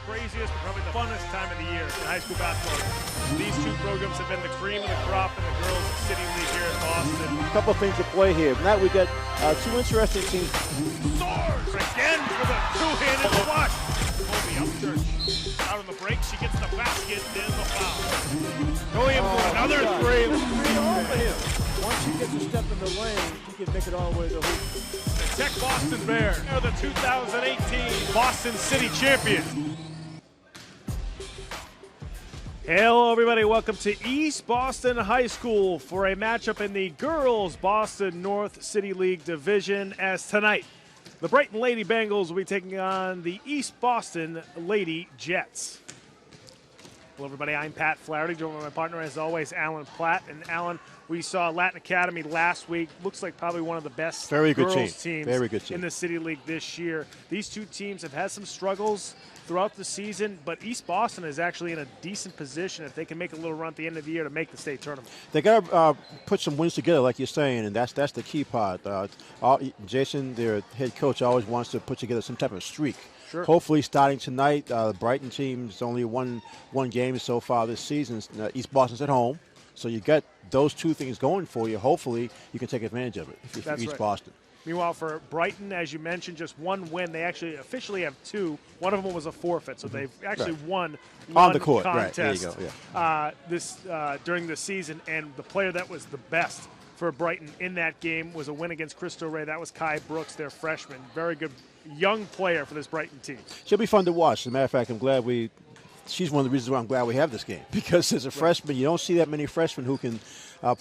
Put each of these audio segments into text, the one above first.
craziest, but probably the funnest time of the year in high school basketball. These two programs have been the cream of the crop in the girls' city league here in Boston. A couple of things to play here. Now we got two interesting teams. Soars again for the two-handed flush. Colby Upchurch out on the break. She gets the basket. There's the foul. Williams with another three. All for him. Once he gets a step in the lane, he can make it all the way to the hoop. The Tech Boston Bears are the 2018 Boston City champions. Hello, everybody. Welcome to East Boston High School for a matchup in the girls' Boston North City League division. As tonight, the Brighton Lady Bengals will be taking on the East Boston Lady Jets. Hello, everybody. I'm Pat Flaherty, joined by my partner, as always, Alan Platt. And Alan, we saw Latin Academy last week. Looks like probably one of the best girls teams in the City League this year. These two teams have had some struggles throughout the season, but East Boston is actually in a decent position if they can make a little run at the end of the year to make the state tournament. They got to put some wins together, like you're saying, and that's the key part. Jason, their head coach, always wants to put together some type of streak. Sure. Hopefully, starting tonight, the Brighton team's only one game so far this season. East Boston's at home, so you got those two things going for you. Hopefully, you can take advantage of it if you're East Boston. Meanwhile, for Brighton, as you mentioned, just one win. They actually officially have two. One of them was a forfeit, so they've actually won on the court contest there you go. Yeah. During the season. And the player that was the best for Brighton in that game was a win against Cristo Rey. That was Kai Brooks, their freshman. Very good young player for this Brighton team. She'll be fun to watch. As a matter of fact, I'm glad she's one of the reasons why I'm glad we have this game. Because as a freshman, you don't see that many freshmen who can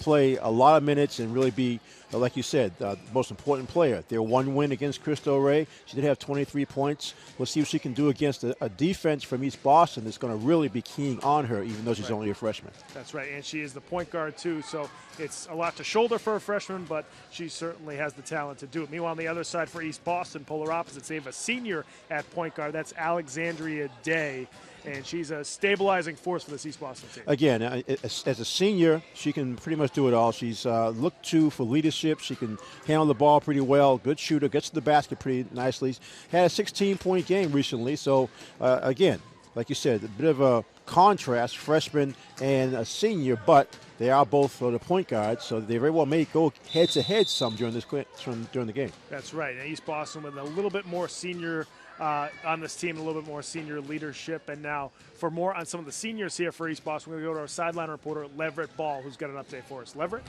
play a lot of minutes and really be, like you said, the most important player. Their one win against Cristo Rey, she did have 23 points. We'll see what she can do against a defense from East Boston that's going to really be keying on her, even though she's only a freshman. That's right, and she is the point guard, too, so it's a lot to shoulder for a freshman, but she certainly has the talent to do it. Meanwhile, on the other side for East Boston, polar opposites, they have a senior at point guard. That's Alexandria Day. And she's a stabilizing force for this East Boston team. Again, as a senior, she can pretty much do it all. She's looked to for leadership. She can handle the ball pretty well. Good shooter. Gets to the basket pretty nicely. Had a 16-point game recently. So, again, like you said, a bit of a contrast, freshman and a senior, but they are both the point guards, so they very well may go head-to-head some during the game. That's right. And East Boston with a little bit more senior on this team, a little bit more senior leadership. And now for more on some of the seniors here for East Boston, we're going to go to our sideline reporter, Leverett Ball, who's got an update for us. Leverett?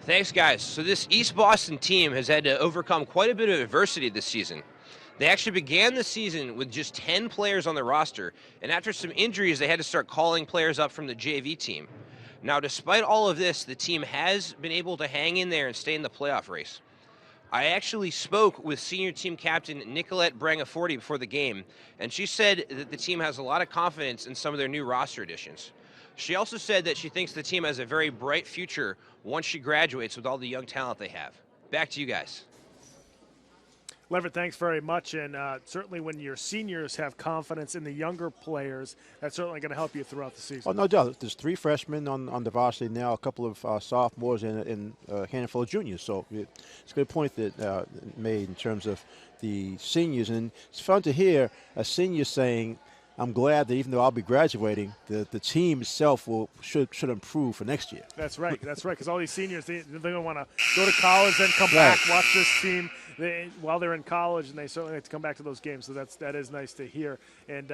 Thanks, guys. So this East Boston team has had to overcome quite a bit of adversity this season. They actually began the season with just 10 players on the roster, and after some injuries, they had to start calling players up from the JV team. Now, despite all of this, the team has been able to hang in there and stay in the playoff race. I actually spoke with senior team captain Nicolette Brangaforti before the game, and she said that the team has a lot of confidence in some of their new roster additions. She also said that she thinks the team has a very bright future once she graduates with all the young talent they have. Back to you guys. Leverett, thanks very much. And certainly when your seniors have confidence in the younger players, that's certainly going to help you throughout the season. Oh, no doubt. There's 3 freshmen on the varsity now, a couple of sophomores, and a handful of juniors. So it's a good point that made in terms of the seniors. And it's fun to hear a senior saying, I'm glad that even though I'll be graduating, the team itself should improve for next year. That's right. That's right. Because all these seniors, they don't want to go to college, then come back, watch this team while they're in college, and they certainly like to come back to those games. So that is nice to hear. And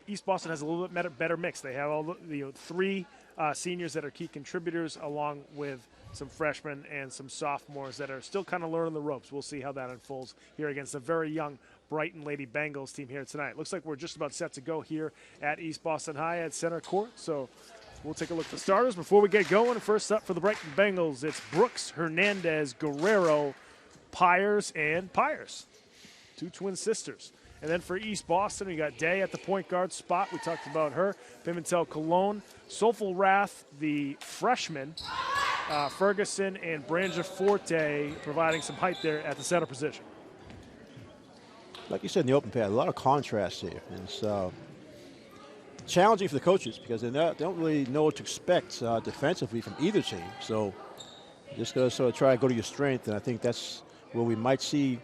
East Boston has a little bit better mix. They have all the 3 seniors that are key contributors, along with some freshmen and some sophomores that are still kind of learning the ropes. We'll see how that unfolds here against a very young Brighton Lady Bengals team here tonight. Looks like we're just about set to go here at East Boston High at center court. So we'll take a look at the starters before we get going. First up for the Brighton Bengals, it's Brooks, Hernandez, Guerrero, Pyers, and Pyers. 2 twin sisters. And then for East Boston, we got Day at the point guard spot. We talked about her. Pimentel Cologne, Sofel Rath, the freshman, Ferguson, and Branja Forte providing some height there at the center position. Like you said in the open pad, a lot of contrast here. And it's challenging for the coaches because they don't really know what to expect defensively from either team. So just got to sort of try to go to your strength, and I think that's where we might see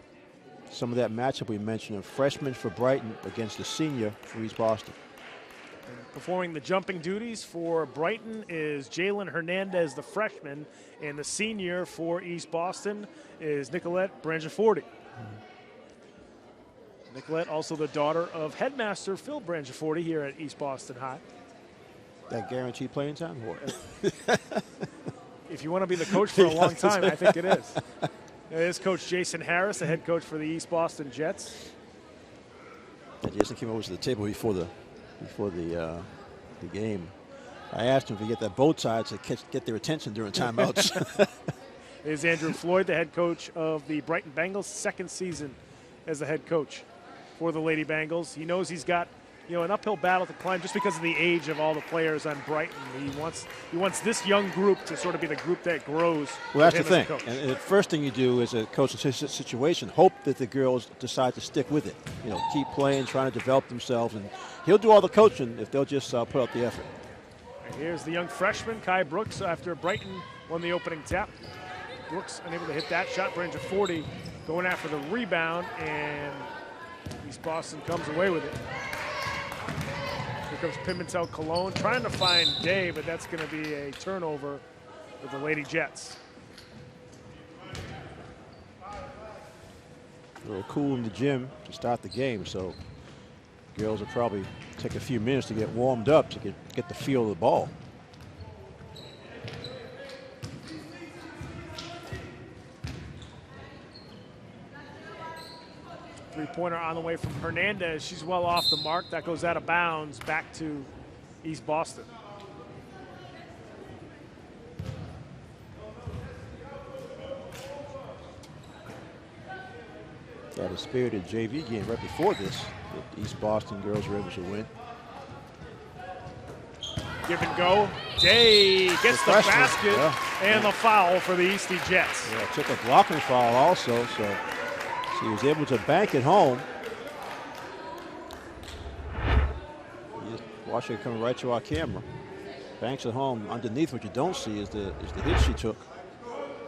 some of that matchup we mentioned of freshman for Brighton against the senior for East Boston. And performing the jumping duties for Brighton is Jalen Hernandez, the freshman, and the senior for East Boston is Nicolette Brangiaforti. Nicolette, also the daughter of headmaster Phil Brangiaforti here at East Boston High. That guaranteed playing time? If you want to be the coach for a long time, I think it is. It is Coach Jason Harris, the head coach for the East Boston Jets. And Jason came over to the table before the game. I asked him if he get that bow tie to get their attention during timeouts. Is Andrew Floyd, the head coach of the Brighton Bengals, second season as the head coach for the Lady Bengals. He knows he's got, an uphill battle to climb just because of the age of all the players on Brighton. He wants this young group to sort of be the group that grows. Well, that's the thing. And the first thing you do as a coach in such a situation, hope that the girls decide to stick with it. Keep playing, trying to develop themselves, and he'll do all the coaching if they'll just put out the effort. And here's the young freshman, Kai Brooks, after Brighton won the opening tap. Brooks unable to hit that shot. Brangiaforti going after the rebound, and East Boston comes away with it. Here comes Pimentel Cologne trying to find Day, but that's going to be a turnover with the Lady Jets. A little cool in the gym to start the game, so girls will probably take a few minutes to get warmed up to get the feel of the ball. Three-pointer on the way from Hernandez. She's well off the mark. That goes out of bounds back to East Boston. Had a spirited JV game right before this. The East Boston girls were able to win. Give and go. Day gets the basket and the foul for the Eastie Jets. Yeah, took a blocking foul also, so she was able to bank it home. You just watch it coming right to our camera. Banks it home. Underneath, what you don't see is the hit she took.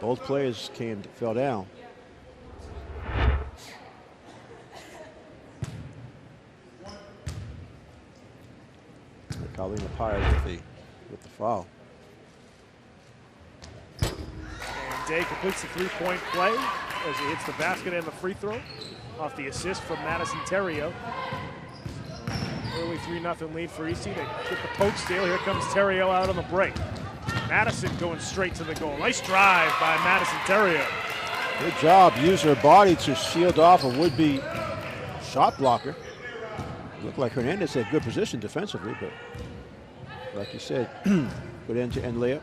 Both players fell down. Carlina Pires with the foul. And Day completes the three-point play as he hits the basket and the free throw off the assist from Madison Terrio. Early 3-0 lead for Eastie. They get the poke steal. Here comes Terrio out on the break. Madison going straight to the goal. Nice drive by Madison Terrio. Good job. Use her body to shield off a would-be shot blocker. Looked like Hernandez had good position defensively, but like you said, good end-to-end layup.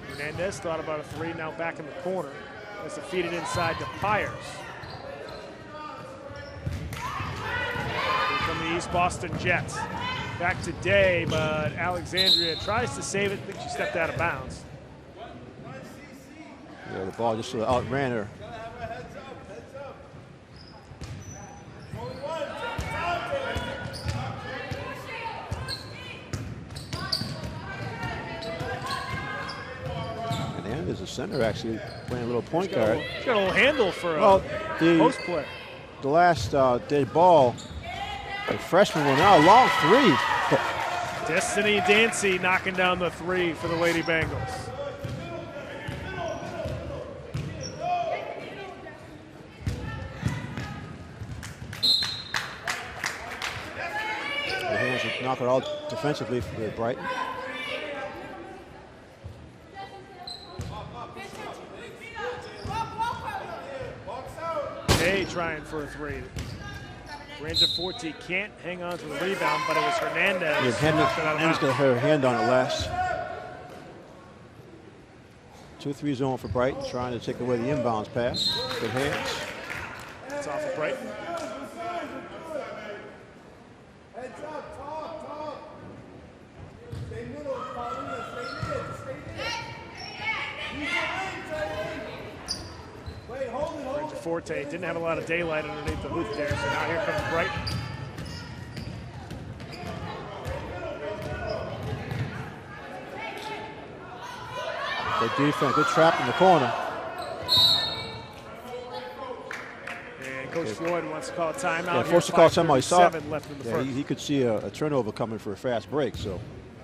Hernandez thought about a three, now back in the corner. As it feeded inside to Pires. Here come the East Boston Jets. Back to Day, but Alexandria tries to save it. I think she stepped out of bounds. Yeah, the ball just sort of outran her. As a center, actually playing a little point guard. She's got a little handle for a post play. The last dead ball, the freshman one now, a long three. Destiny Dancy knocking down the three for the Lady Bengals. The hands would knock it out defensively for Brighton. Day trying for a three. Brangiaforti can't hang on to the rebound, but it was Hernandez. Yeah, Hernandez got her hand on it last. 2-3 zone for Brighton, trying to take away the inbounds pass. Good hands. It's off of Brighton. Forte didn't have a lot of daylight underneath the hoop there, so now here comes Brighton. Good defense, good trap in the corner. Floyd wants to call a timeout. Yeah, forced to call timeout. He saw left in the yeah, first. he could see a turnover coming for a fast break. So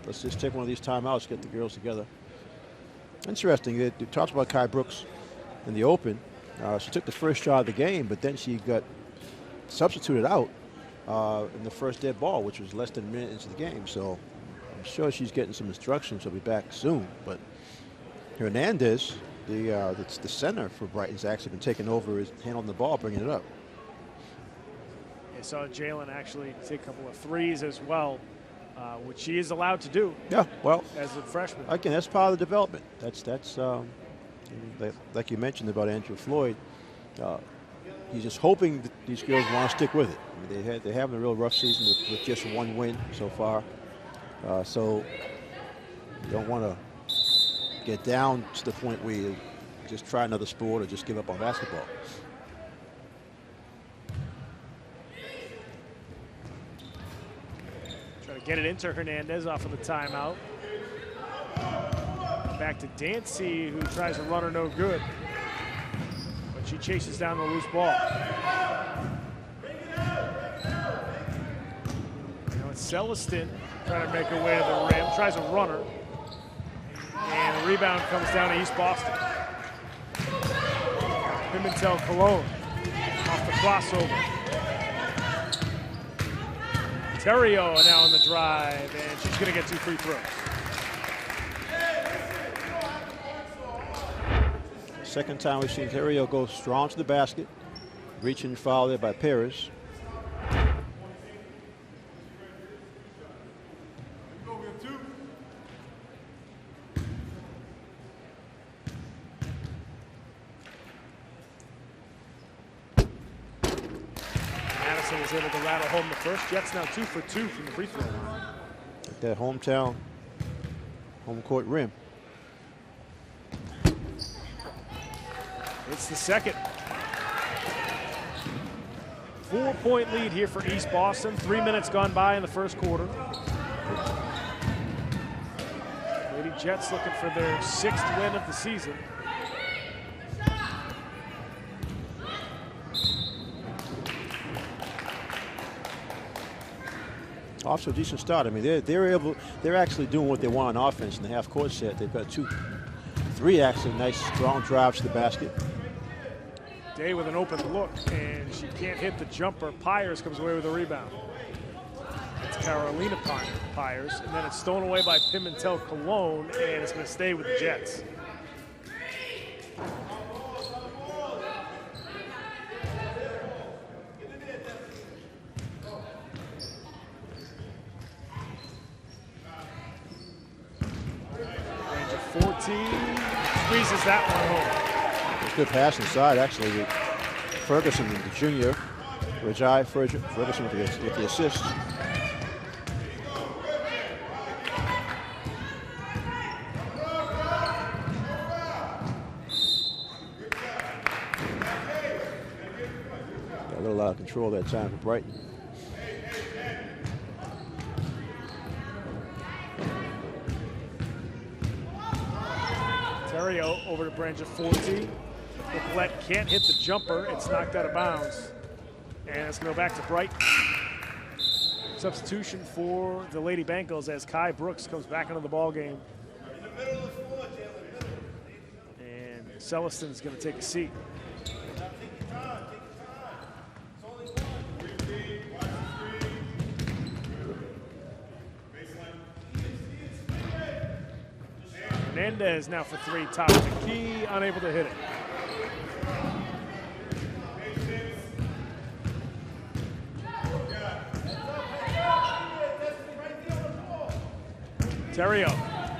let's just take one of these timeouts, get the girls together. Interesting. It talks about Kai Brooks in the open. She took the first shot of the game, but then she got substituted out in the first dead ball, which was less than a minute into the game. So I'm sure she's getting some instructions. She'll be back soon. But Hernandez, the center for Brighton's actually been taking over, is handling the ball, bringing it up. I saw Jalen actually take a couple of threes as well, which she is allowed to do. Yeah, well, as a freshman. Again, that's part of the development. That's like you mentioned about Andrew Floyd. He's just hoping that these girls want to stick with it. I mean, they're having a real rough season with just one win so far. So you don't want to get down to the point where you just try another sport or just give up on basketball. Try to get it into Hernandez off of the timeout. Back to Dancy, who tries to run her no good. But she chases down the loose ball. Now it's Celestin trying to make her way to the rim. Tries a runner. And the rebound comes down to East Boston. Pimentel Cologne off the crossover. Terrio now on the drive, and she's going to get 2 free throws. Second time we've seen Terrio go strong to the basket. Reaching foul there by Perez. Madison was able to rattle home the first. Jets now 2 for 2 from the free throw line. At that hometown, home court rim. It's the second. 4-point lead here for East Boston. 3 minutes gone by in the first quarter. Lady Jets looking for their 6th win of the season. Off to a decent start. I mean, they're actually doing what they want on offense in the half-court set. They've got 3 actually nice, strong drives to the basket. Day with an open look, and she can't hit the jumper. Pyers comes away with a rebound. It's Carolina Pyers, and then it's stolen away by Pimentel Cologne, and it's going to stay with the Jets. Range of 14, squeezes that one home. Good pass inside, actually. Ferguson, the junior, Rajai Ferguson with the assist. Got a little out of control that time for Brighton. Terrio over to Branch of 14. Nicolette can't hit the jumper. It's knocked out of bounds. And it's going to go back to Brighton. Substitution for the Lady Bengals as Kai Brooks comes back into the ball game. And Celestin's going to take a seat. Hernandez now for 3, top of the key, unable to hit it. Terrio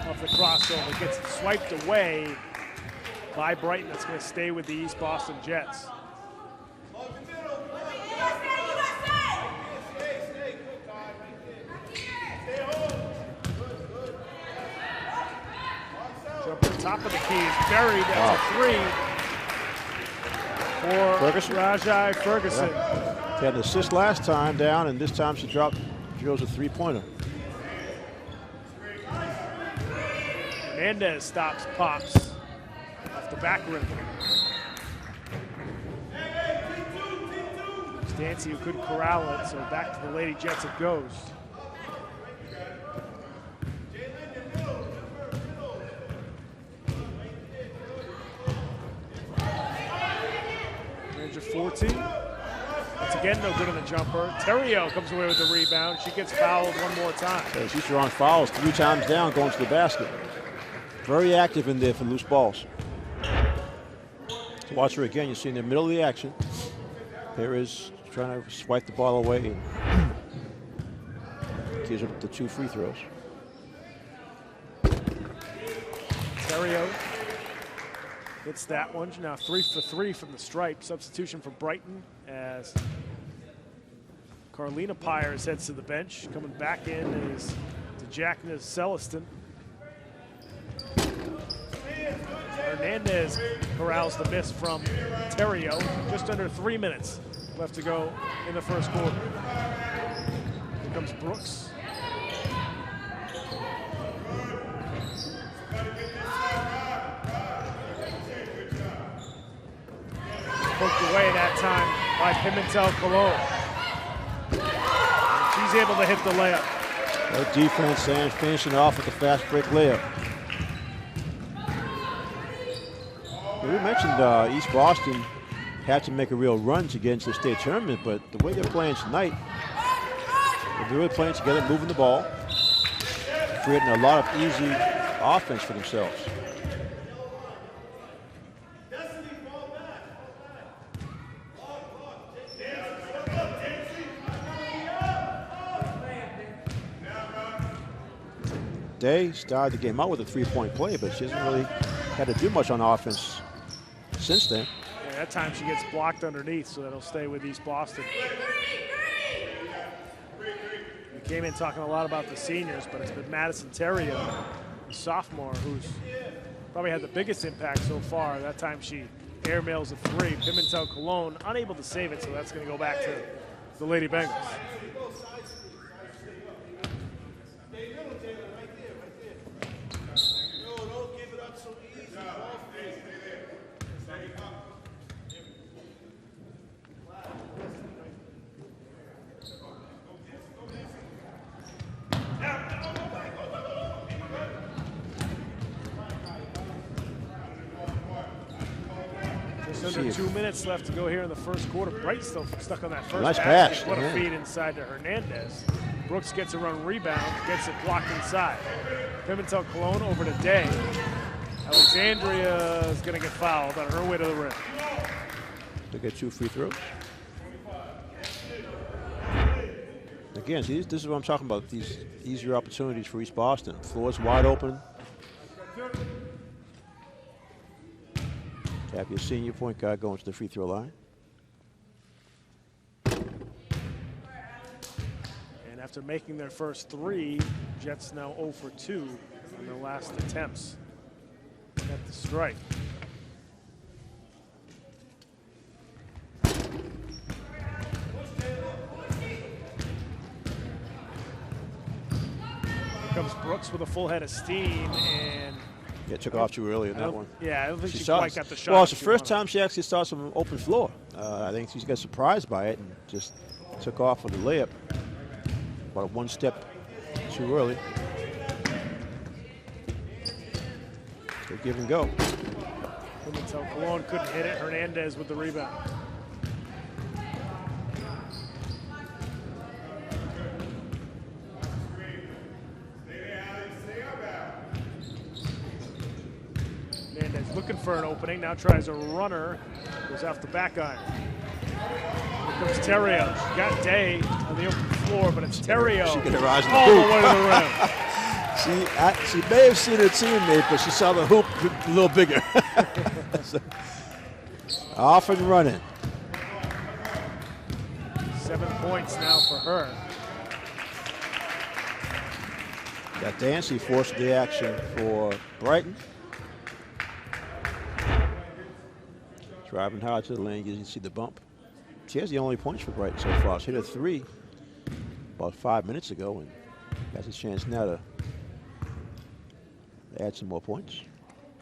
off the crossover, gets it swiped away by Brighton. That's going to stay with the East Boston Jets. Jumper top of the key is buried. That's a 3 for Ferguson. Rajai Ferguson. Yeah. She had an assist last time down, and this time she drills a 3-pointer. Hernandez stops, pops off the back rim. Dancy who couldn't corral it, so back to the Lady Jets it goes. Manager 14. Once again, no good on the jumper. Terrio comes away with the rebound. She gets fouled one more time. So she's drawing fouls 3 times down, going to the basket. Very active in there for loose balls. So watch her again. You see in the middle of the action. There is trying to swipe the ball away and gives her the 2 free throws. Terrio hits that one. Now 3 for 3 from the stripe. Substitution for Brighton as Carlina Pyers heads to the bench. Coming back in is Jackna Celestin. Hernandez corrals the miss from Terrio. Just under 3 minutes left to go in the first quarter. Here comes Brooks. Poked away that time by Pimentel Colon. She's able to hit the layup. Good defense and finishing off with the fast break layup. We mentioned East Boston had to make a real run to get into the state tournament, but the way they're playing tonight, they're really playing together, moving the ball, creating a lot of easy offense for themselves. Day started the game out with a 3-point play, but she hasn't really had to do much on offense since then. Yeah, that time she gets blocked underneath, so that'll stay with East Boston. We came in talking a lot about the seniors, but it's been Madison Terrio, the sophomore, who's probably had the biggest impact so far. That time she airmails a 3. Pimentel Colon unable to save it, so that's going to go back to the Lady Bengals. Under 2 minutes left to go here in the first quarter. Bright still stuck on that first nice basket. pass. What a feed inside to Hernandez. Brooks gets a run rebound, gets it blocked inside. Pimentel Colon over to Day. Alexandria is going to get fouled on her way to the rim. They get 2 free throws. Again, see, this is what I'm talking about, these easier opportunities for East Boston. Floor's wide open. Have your senior point guard going to the free throw line. And after making their first 3, Jets now 0 for 2 on their last attempts at the strike. Here comes Brooks with a full head of steam, and Yeah, took off too early in that one. Yeah, I don't think she saw quite got the shot. Well, it's the first time she actually saw some open floor. I think she got surprised by it and just took off with the layup. About 1 step too early. So give and go. Pimentel Colon couldn't hit it. Hernandez with the rebound. Looking for an opening, now tries a runner, goes off the back iron. Here comes Terrio. She got Day on the open floor, but it's Terrio She could have rise in the all hoop. the way to the rim. She may have seen her teammate, but she saw the hoop a little bigger. So, off and running. 7 points now for her. Got Dancy forced the action for Brighton. Driving hard to the lane, you can see the bump. She has the only points for Brighton so far. She hit a 3 about 5 minutes ago and has a chance now to add some more points.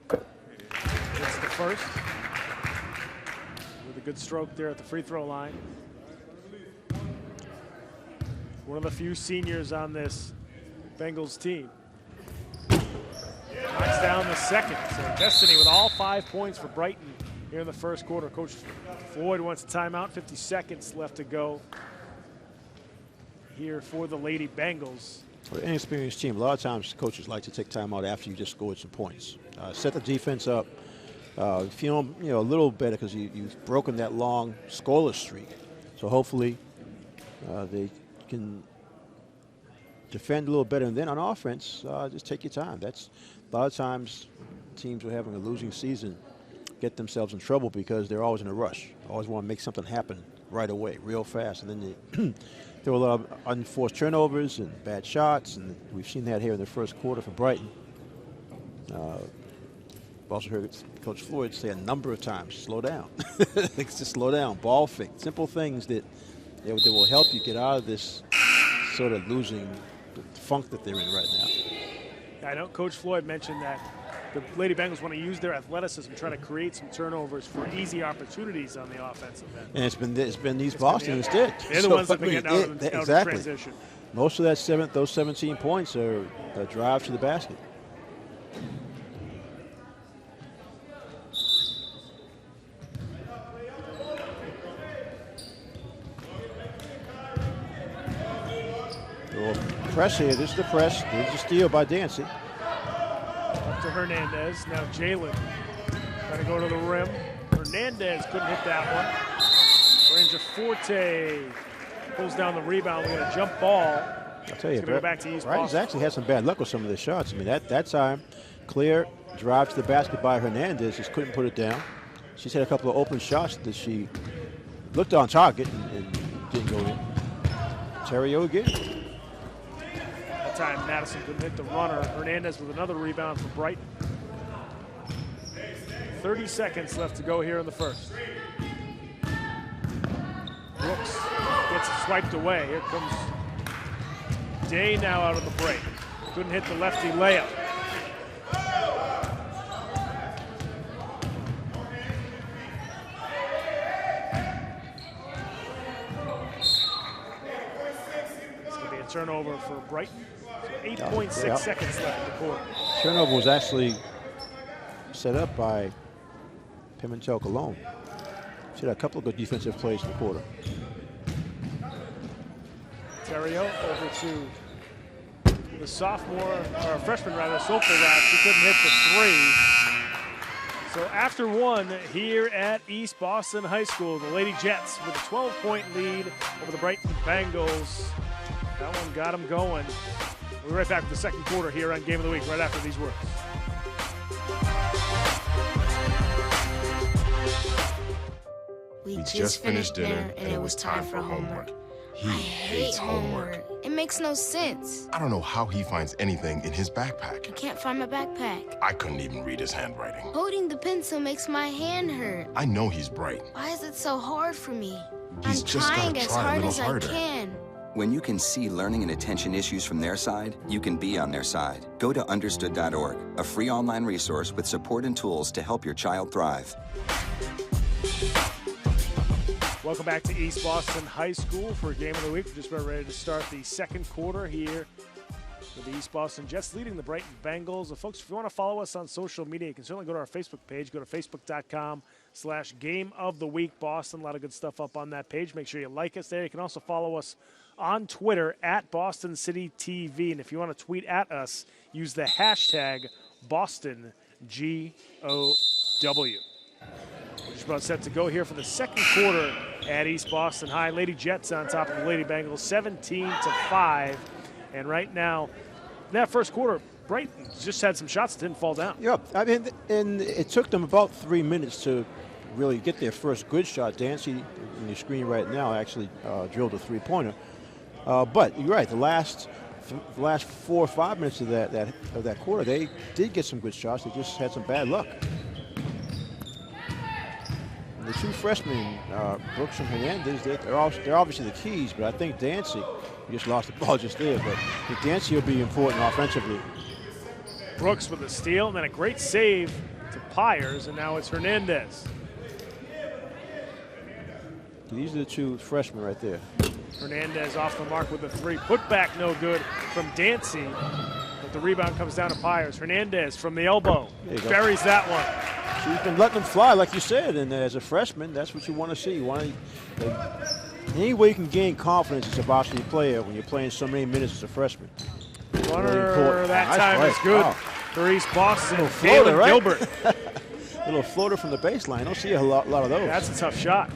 It's the first. With a good stroke there at the free throw line. one of the few seniors on this Bengals team. Knocks down the second. So Destiny with all 5 points for Brighton here in the first quarter. Coach Floyd wants a timeout. 50 seconds left to go here for the Lady Bengals. For an inexperienced team, a lot of times coaches like to take time out after you just scored some points. Set the defense up. Feel a little better because you've broken that long scoreless streak. So hopefully they can defend a little better. And then on offense, just take your time. That's a lot of times teams who are having a losing season get themselves in trouble because they're always in a rush. Always want to make something happen right away, real fast. And then they throw a lot of unforced turnovers and bad shots. And we've seen that here in the first quarter for Brighton. I've also heard Coach Floyd say a number of times, slow down. Just slow down, ball fake. Simple things that will help you get out of this sort of losing funk that they're in right now. I know Coach Floyd mentioned that the Lady Bengals want to use their athleticism, try to create some turnovers for easy opportunities on the offensive end. And it's been these Boston instead. They're the ones that have been getting out of transition. Most of those 17 points are a drive to the basket. Press here. This is the press. There's a steal by Dancy. Up to Hernandez. Now Jalen trying to go to the rim. Hernandez couldn't hit that one. Ranger Forte pulls down the rebound. We got a jump ball. I'll tell you, go back to East Brighton's actually had some bad luck with some of the shots. I mean, that time, clear drive to the basket by Hernandez. Just couldn't put it down. She's had a couple of open shots that she looked on target and didn't go in. Terrio again. Time Madison couldn't hit the runner. Hernandez with another rebound for Brighton. 30 seconds left to go here in the first. Brooks gets it swiped away. Here comes Day now out of the break. Couldn't hit the lefty layup. It's going to be a turnover for Brighton. 8.6 seconds left in the quarter. Turnover was actually set up by Pimentel Colon. She had a couple of good defensive plays in the quarter. Terrio over to the freshman rather, Sopelrad. She couldn't hit the three. So after one here at East Boston High School, the Lady Jets with a 12-point lead over the Brighton Bengals. That one got them going. We'll be right back with the second quarter here on Game of the Week right after these words. We just finished dinner and it was time for homework. He hates homework. It makes no sense. I don't know how he finds anything in his backpack. I can't find my backpack. I couldn't even read his handwriting. Holding the pencil makes my hand hurt. I know he's bright. Why is it so hard for me? He's I'm just gotta trying as try a hard little as I harder. can. When you can see learning and attention issues from their side, you can be on their side. Go to understood.org, a free online resource with support and tools to help your child thrive. Welcome back to East Boston High School for Game of the Week. We're just about ready to start the second quarter here with the East Boston Jets leading the Brighton Bengals. Folks, if you want to follow us on social media, you can certainly go to our Facebook page. Go to facebook.com/Game of the Week Boston. A lot of good stuff up on that page. Make sure you like us there. You can also follow us on Twitter at Boston City TV. And if you want to tweet at us, use the hashtag BostonGOW. We're just about set to go here for the second quarter at East Boston High. Lady Jets on top of the Lady Bengals, 17-5. And right now, in that first quarter, Brighton just had some shots that didn't fall down. Yeah, I mean, and it took them about 3 minutes to really get their first good shot. Dancy, on your screen right now, actually drilled a three-pointer. But you're right, the last 4 or 5 minutes of that quarter, they did get some good shots. They just had some bad luck. And the two freshmen, Brooks and Hernandez, they're obviously the keys, but I think Dancy, he just lost the ball just there, but I think Dancy will be important offensively. Brooks with a steal, and then a great save to Pyers, and now it's Hernandez. These are the two freshmen right there. Hernandez off the mark with a three. Put back no good from Dancy. But the rebound comes down to Pyers. Hernandez from the elbow buries that one. She's been letting them fly, like you said, and as a freshman, that's what you want to see. You want any way you can gain confidence as a varsity player when you're playing so many minutes as a freshman. Runner that nice time play. is good Wow. for East Boston. Floater, Galen right? Gilbert. Little floater from the baseline. I don't see a lot of those. That's a tough shot.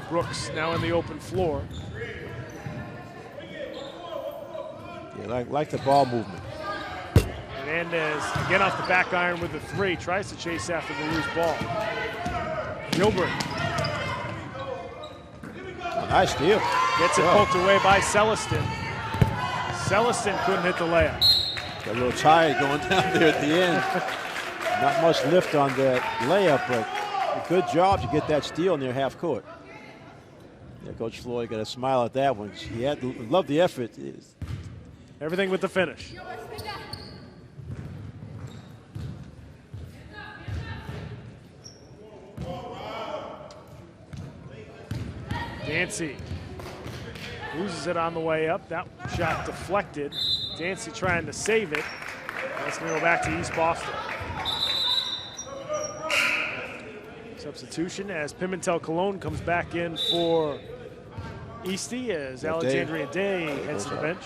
Brooks now in the open floor. Yeah, like the ball movement. Hernandez again off the back iron with the three. Tries to chase after the loose ball. Gilbert Nice steal. gets it poked away by Celestin. Celestin couldn't hit the layup. Got a little tired going down there at the end. Not much lift on that layup, but a good job to get that steal near half court. Yeah, Coach Floyd got a smile at that one. He had loved the effort. Everything with the finish. Dancy loses it on the way up. That shot deflected. Dancy trying to save it. That's going to go back to East Boston. Substitution as Pimentel Cologne comes back in for Eastie as Alexandria Day heads to the bench.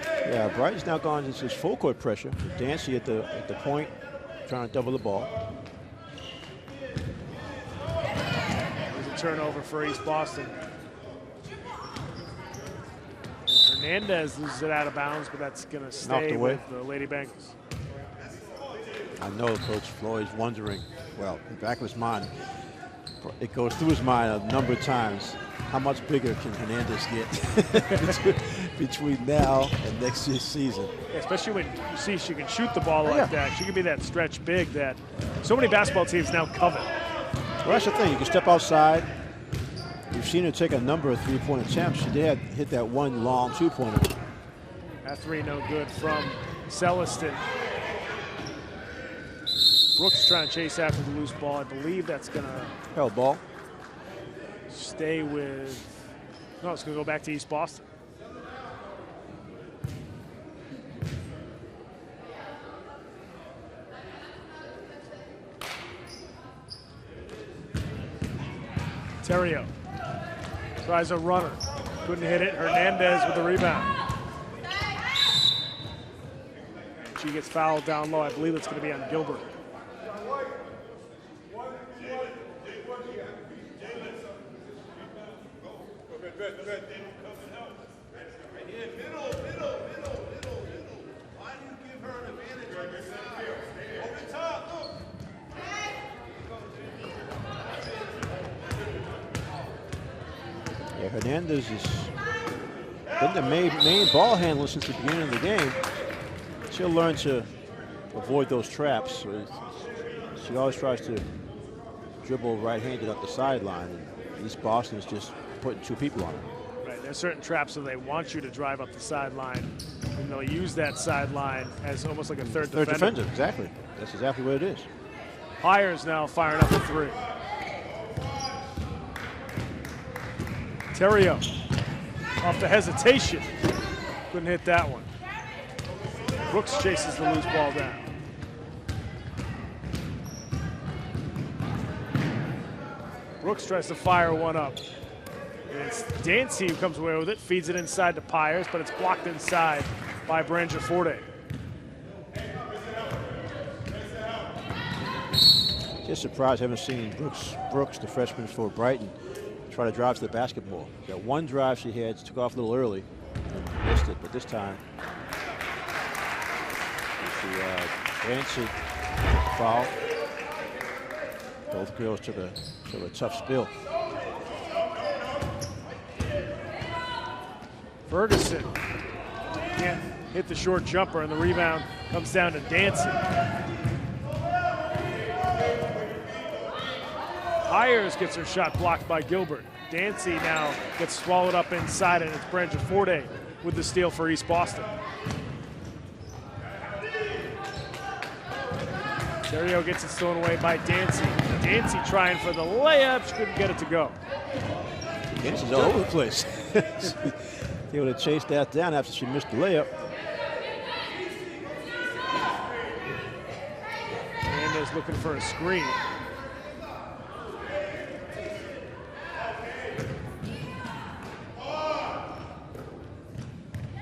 Yeah, Brighton's now gone into his full court pressure. Dancy at the point, trying to double the ball. There's a turnover for East Boston. And Hernandez loses it out of bounds, but that's going to stay with the Lady Bengals. I know Coach Floyd's wondering, well, in the back of his mind, it goes through his mind a number of times, how much bigger can Hernandez get between now and next year's season? Yeah, especially when you see she can shoot the ball like that. She can be that stretch big that so many basketball teams now covet. Well, that's the thing. You can step outside. We've seen her take a number of three-point attempts. She did hit that one long two-pointer. That three no good from Celestin. Brooks trying to chase after the loose ball. I believe that's going to held ball. Stay with, no, it's going to go back to East Boston. Terrio tries a runner. Couldn't hit it. Hernandez with the rebound. She gets fouled down low. I believe it's going to be on Gilbert. Yeah, Hernandez has been the main ball handler since the beginning of the game. She'll learn to avoid those traps. She always tries to dribble right-handed up the sideline, and East Boston is just putting two people on her. Right, there's certain traps that they want you to drive up the sideline, and they'll use that sideline as almost like a third defender. Exactly. That's exactly what it is. Pyers now firing up a three. Terrio off the hesitation. Couldn't hit that one. Brooks chases the loose ball down. Brooks tries to fire one up. And it's Dancy who comes away with it, feeds it inside to Pyers, but it's blocked inside by Brangiaforte. Just surprised I haven't seen Brooks, the freshman for Brighton, try to drive to the basketball. That one drive she had, took off a little early and missed it, but this time she answered the foul. Both girls took a tough spill. Ferguson can't hit the short jumper, and the rebound comes down to Dancy. Pyers gets her shot blocked by Gilbert. Dancy now gets swallowed up inside, and it's Brangiaforte with the steal for East Boston. Terrio gets it stolen away by Dancy. Dancy trying for the layup. She couldn't get it to go. Dancy's all over the place. Able to chase that down after she missed the layup. Hernandez looking for a screen.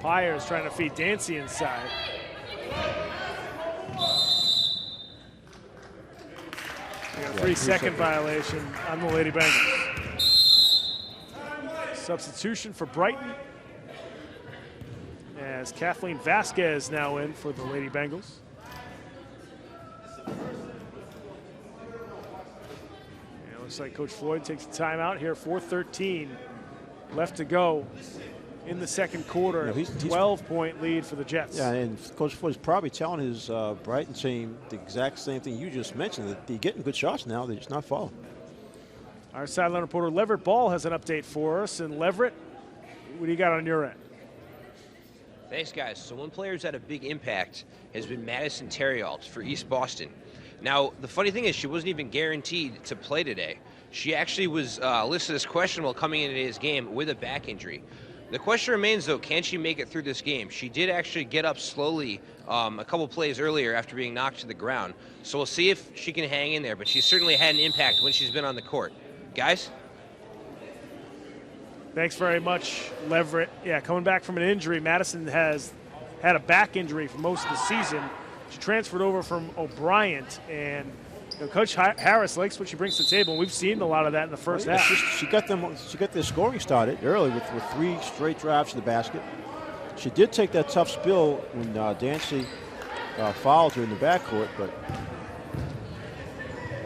Pyers trying to feed Dancy inside. We got a 3-second violation on the Lady Bengals. Substitution for Brighton, as Kathleen Vasquez now in for the Lady Bengals. And it looks like Coach Floyd takes a timeout here. 4:13 left to go in the second quarter. He's 12-point lead for the Jets. Yeah, and Coach Floyd is probably telling his Brighton team the exact same thing you just mentioned, that they're getting good shots now, they're just not falling. Our sideline reporter Leverett Ball has an update for us. And Leverett, what do you got on your end? Thanks, guys. So one player who's had a big impact has been Madison Terrialt for East Boston. Now, the funny thing is she wasn't even guaranteed to play today. She actually was listed as questionable coming into today's game with a back injury. The question remains, though, can she make it through this game? She did actually get up slowly a couple plays earlier after being knocked to the ground. So we'll see if she can hang in there, but she's certainly had an impact when she's been on the court. Guys? Thanks very much, Leverett. Yeah, coming back from an injury, Madison has had a back injury for most of the season. She transferred over from O'Brien, and Coach Harris likes what she brings to the table. We've seen a lot of that in the first half. She got their scoring started early with 3 straight drives to the basket. She did take that tough spill when Dancy fouled her in the backcourt, but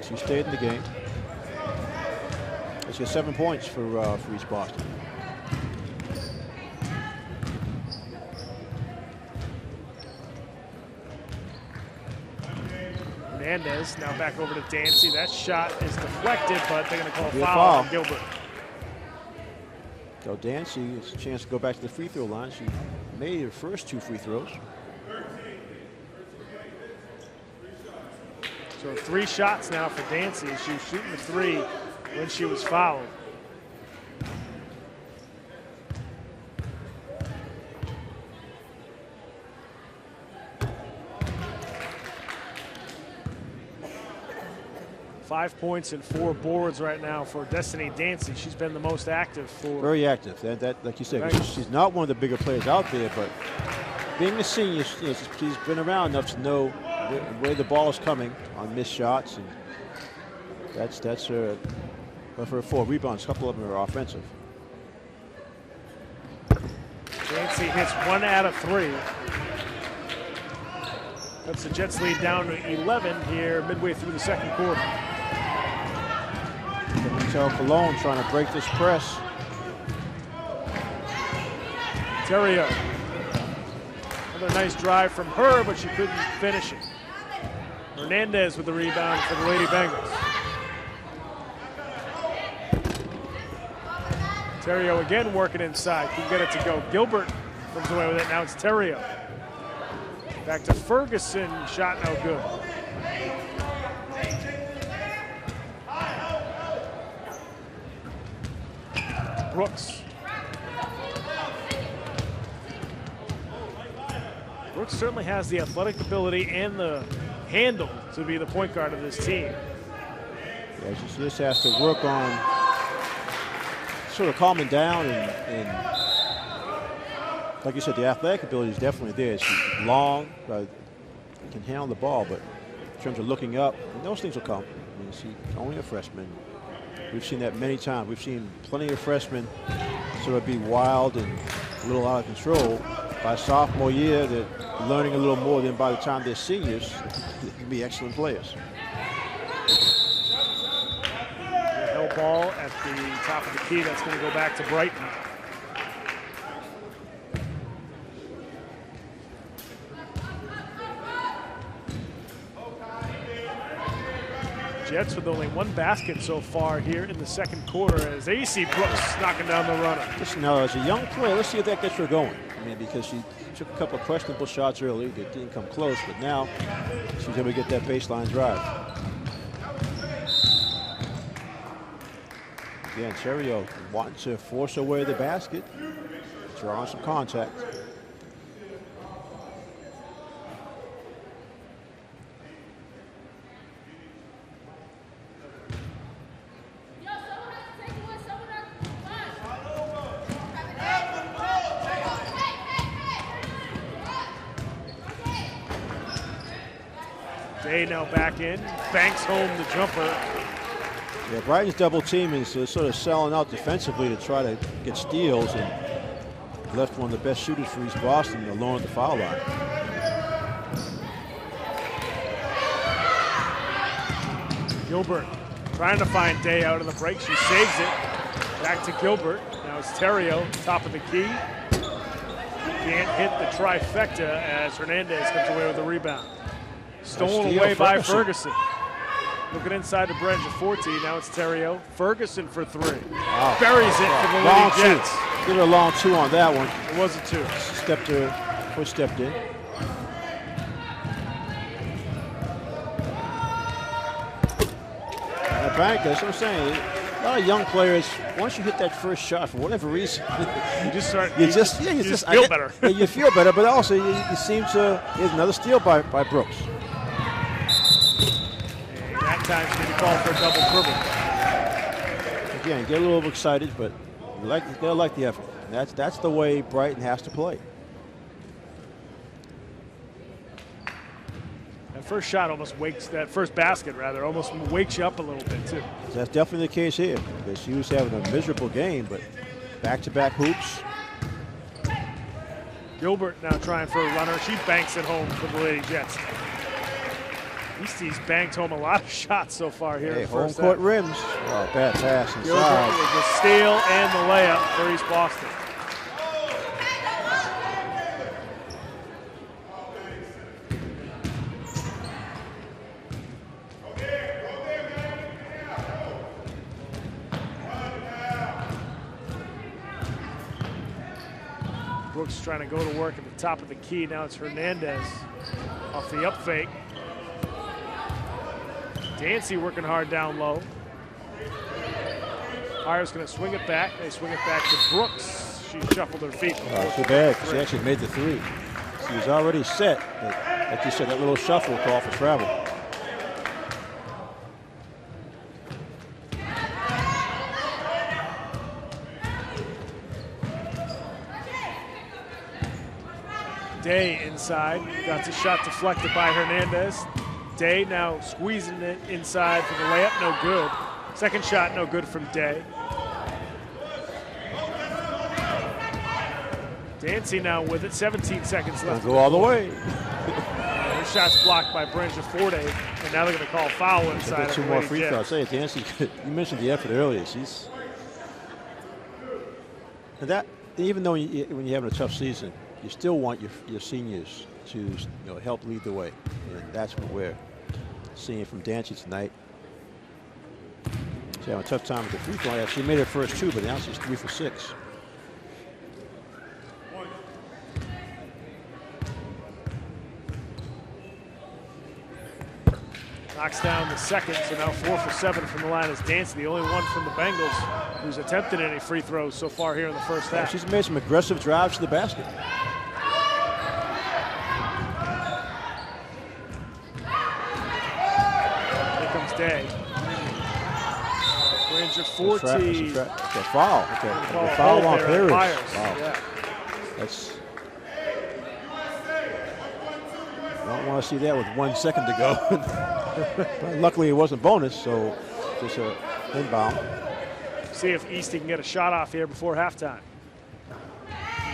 she stayed in the game. She got 7 points for East Boston. Hernandez now back over to Dancy. That shot is deflected, but they're going to call a foul on Gilbert. So Dancy has a chance to go back to the free throw line. She made her first 2 free throws. So 3 shots now for Dancy. She was shooting the 3 when she was fouled. Five points and 4 boards right now for Destiny Dancy. She's been the most active for. Very active. That like you said, Right. she's not one of the bigger players out there, but being a senior, she's been around enough to know where the ball is coming on missed shots, and that's her. But for her 4 rebounds, a couple of them are offensive. Dancy hits 1 out of 3. That's the Jets lead down to 11 here midway through the second quarter. Michelle Cologne trying to break this press. Terrio. Another nice drive from her, but she couldn't finish it. Hernandez with the rebound for the Lady Bengals. Terrio again working inside. Couldn't get it to go. Gilbert comes away with it. Now it's Terrio. Back to Ferguson. Shot no good. Brooks. Brooks certainly has the athletic ability and the handle to be the point guard of this team. Yeah, she just has to work on sort of calming down and like you said, the athletic ability is definitely there. She's long, can handle the ball, but in terms of looking up, those things will come. I mean, she's only a freshman. We've seen that many times. We've seen plenty of freshmen sort of be wild and a little out of control. By sophomore year, they're learning a little more than by the time they're seniors, they can be excellent players. No ball at the top of the key. That's going to go back to Brighton. Jets with only one basket so far here in the second quarter as AC Brooks knocking down the runner. Listen, now, as a young player, let's see if that gets her going. I mean, because she took a couple of questionable shots early that didn't come close, but now she's able to get that baseline drive. Again, Terrio wanting to force away the basket, drawing some contact. Day now back in, banks home the jumper. Yeah, Brighton's double teaming, so they're sort of selling out defensively to try to get steals, and left one of the best shooters for East Boston alone at the foul line. Gilbert trying to find Day out of the break. She saves it. Back to Gilbert. Now it's Terrio, top of the key. Can't hit the trifecta as Hernandez comes away with the rebound. Stolen away by Ferguson. Looking inside the bridge of 14. Now it's Terrio. Ferguson for three. Wow. Buries it for the Lady Jets. Give her a long two on that one. It was a two. Stepped in. And a bank, that's what I'm saying. A lot of young players, once you hit that first shot, for whatever reason, you just start. You just feel better. Yeah, you feel better, but also you seem to. Here's another steal by Brooks. That time she's going to call for a double dribble. Again, get a little excited, but they'll like the effort. And that's the way Brighton has to play. That first shot almost that first basket almost wakes you up a little bit too. That's definitely the case here, because she was having a miserable game, but back-to-back hoops. Gilbert now trying for a runner. She banks it home for the Lady Jets. Eastie's banked home a lot of shots so far here. Hey, home court rims. Oh, bad pass inside. Gilbert with the steal and the layup for East Boston. Brooks trying to go to work at the top of the key. Now it's Hernandez off the up fake. Dancy working hard down low. Hires going to swing it back. They swing it back to Brooks. She shuffled her feet. Oh, too bad. She actually made the three. She was already set. But like you said, that little shuffle call for travel. Day inside. Got the shot deflected by Hernandez. Day now squeezing it inside for the layup, no good. Second shot, no good from Day. Dancy now with it, 17 seconds left. Go all the way. Her shot's blocked by Brenda Forte, and now they're going to call foul inside. Two more free throws. Say, Dancy, you mentioned the effort earlier. And that, even though when you're having a tough season, you still want your seniors to help lead the way, and that's what we're seeing from Dancy tonight. She's having a tough time with the free throw. She made her first two, but now she's 3 for 6. Knocks down the second, so now 4 for 7 from the line is Dancy, the only one from the Bengals who's attempted any free throws so far here in the first half. She's made some aggressive drives to the basket. Day. Range of 14. That's a foul. Okay. The foul on Paris. Wow. Yeah. That's. Don't want to see that with 1 second to go. Luckily, it wasn't bonus, so just a inbound. See if Eastie can get a shot off here before halftime.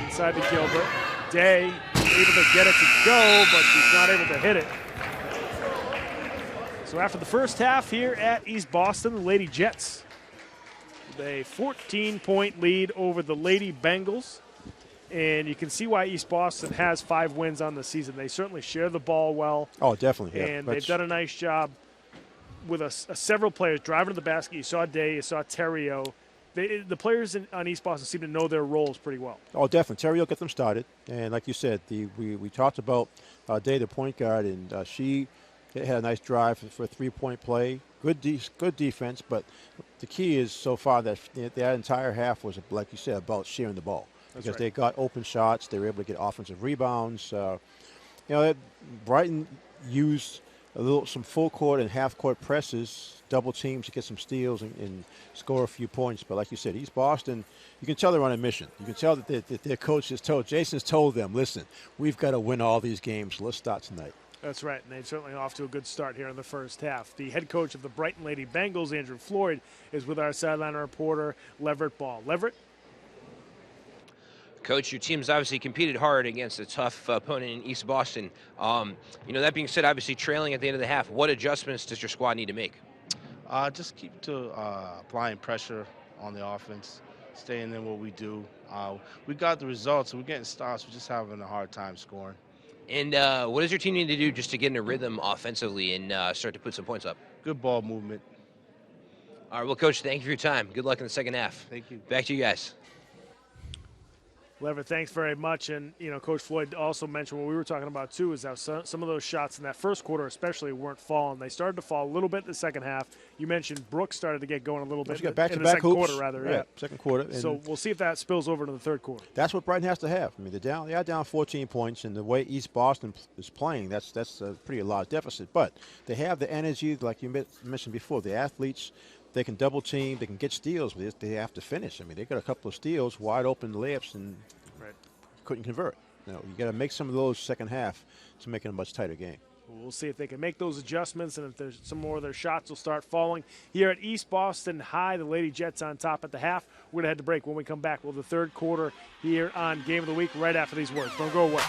Inside to Gilbert. Day able to get it to go, but she's not able to hit it. So after the first half here at East Boston, the Lady Jets with a 14-point lead over the Lady Bengals. And you can see why East Boston has 5 wins on the season. They certainly share the ball well. Oh, definitely. Yeah. And they've done a nice job with several players driving to the basket. You saw Day, you saw Terrio. The players on East Boston seem to know their roles pretty well. Oh, definitely. Terry will get them started. And like you said, we talked about Day, the point guard, and she had a nice drive for a three-point play. Good defense, but the key is so far that entire half was, like you said, about sharing the ball. That's because right. they got open shots. They were able to get offensive rebounds. Brighton used some full court and half court presses, double teams to get some steals and score a few points. But like you said, East Boston, you can tell they're on a mission. You can tell that their coach Jason's told them, listen, we've got to win all these games. Let's start tonight. That's right, and they're certainly off to a good start here in the first half. The head coach of the Brighton Lady Bengals, Andrew Floyd, is with our sideline reporter, Leverett Ball. Leverett? Coach, your team's obviously competed hard against a tough opponent in East Boston. That being said, obviously trailing at the end of the half, what adjustments does your squad need to make? Just keep applying pressure on the offense, staying in what we do. We got the results. We're getting stops. We're just having a hard time scoring. And what does your team need to do just to get in a rhythm offensively and start to put some points up? Good ball movement. All right, well, Coach, thank you for your time. Good luck in the second half. Thank you. Back to you guys. Lever, thanks very much. And, Coach Floyd also mentioned what we were talking about, too, is how some of those shots in that first quarter especially weren't falling. They started to fall a little bit in the second half. You mentioned Brooks started to get going a little bit in the second quarter, rather. Right, yeah. Second quarter. So we'll see if that spills over to the third quarter. That's what Brighton has to have. I mean, they are down 14 points, and the way East Boston is playing, that's a pretty large deficit. But they have the energy, like you mentioned before, the athletes. They can double team. They can get steals. But they have to finish. I mean, they got a couple of steals, wide open layups, and couldn't convert. You got to make some of those second half to make it a much tighter game. We'll see if they can make those adjustments, and if there's some more of their shots will start falling. Here at East Boston High, the Lady Jets on top at the half. We're going to head to break. When we come back, we'll have the third quarter here on Game of the Week right after these words. Don't go away.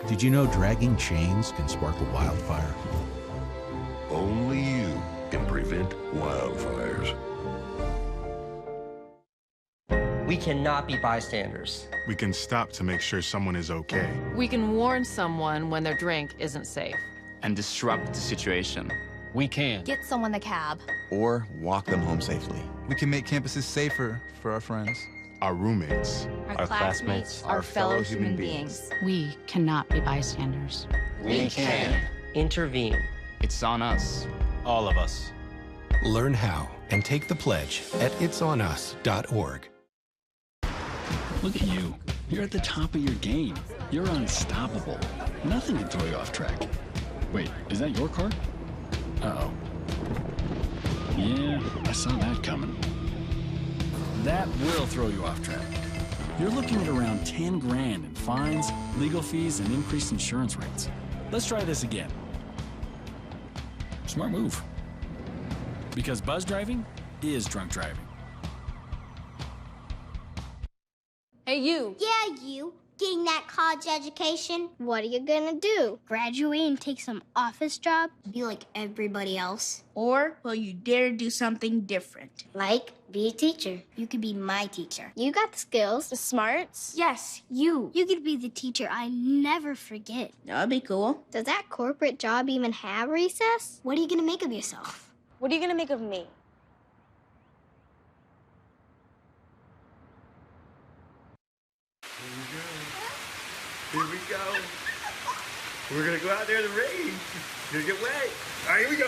Did you know dragging chains can spark a wildfire? Only you can prevent wildfires. We cannot be bystanders. We can stop to make sure someone is okay. We can warn someone when their drink isn't safe. And disrupt the situation. We can get someone a cab. Or walk them home safely. We can make campuses safer for our friends. Our roommates. Our classmates. Our fellow human beings. We cannot be bystanders. We can intervene. It's on us. All of us. Learn how and take the pledge at itsonus.org. Look at you. You're at the top of your game. You're unstoppable. Nothing can throw you off track. Wait, is that your car? Uh-oh. Yeah, I saw that coming. That will throw you off track. You're looking at around 10 grand in fines, legal fees, and increased insurance rates. Let's try this again. Smart move. Because buzz driving is drunk driving. Hey, you. Yeah, you. Getting that college education? What are you gonna do? Graduate and take some office job? Be like everybody else? Or will you dare do something different? Like be a teacher. You could be my teacher. You got the skills. The smarts? Yes, you. You could be the teacher I never forget. That'd be cool. Does that corporate job even have recess? What are you gonna make of yourself? What are you gonna make of me? Here we go. We're gonna go out there in the rain. You're gonna get wet. All right, here we go.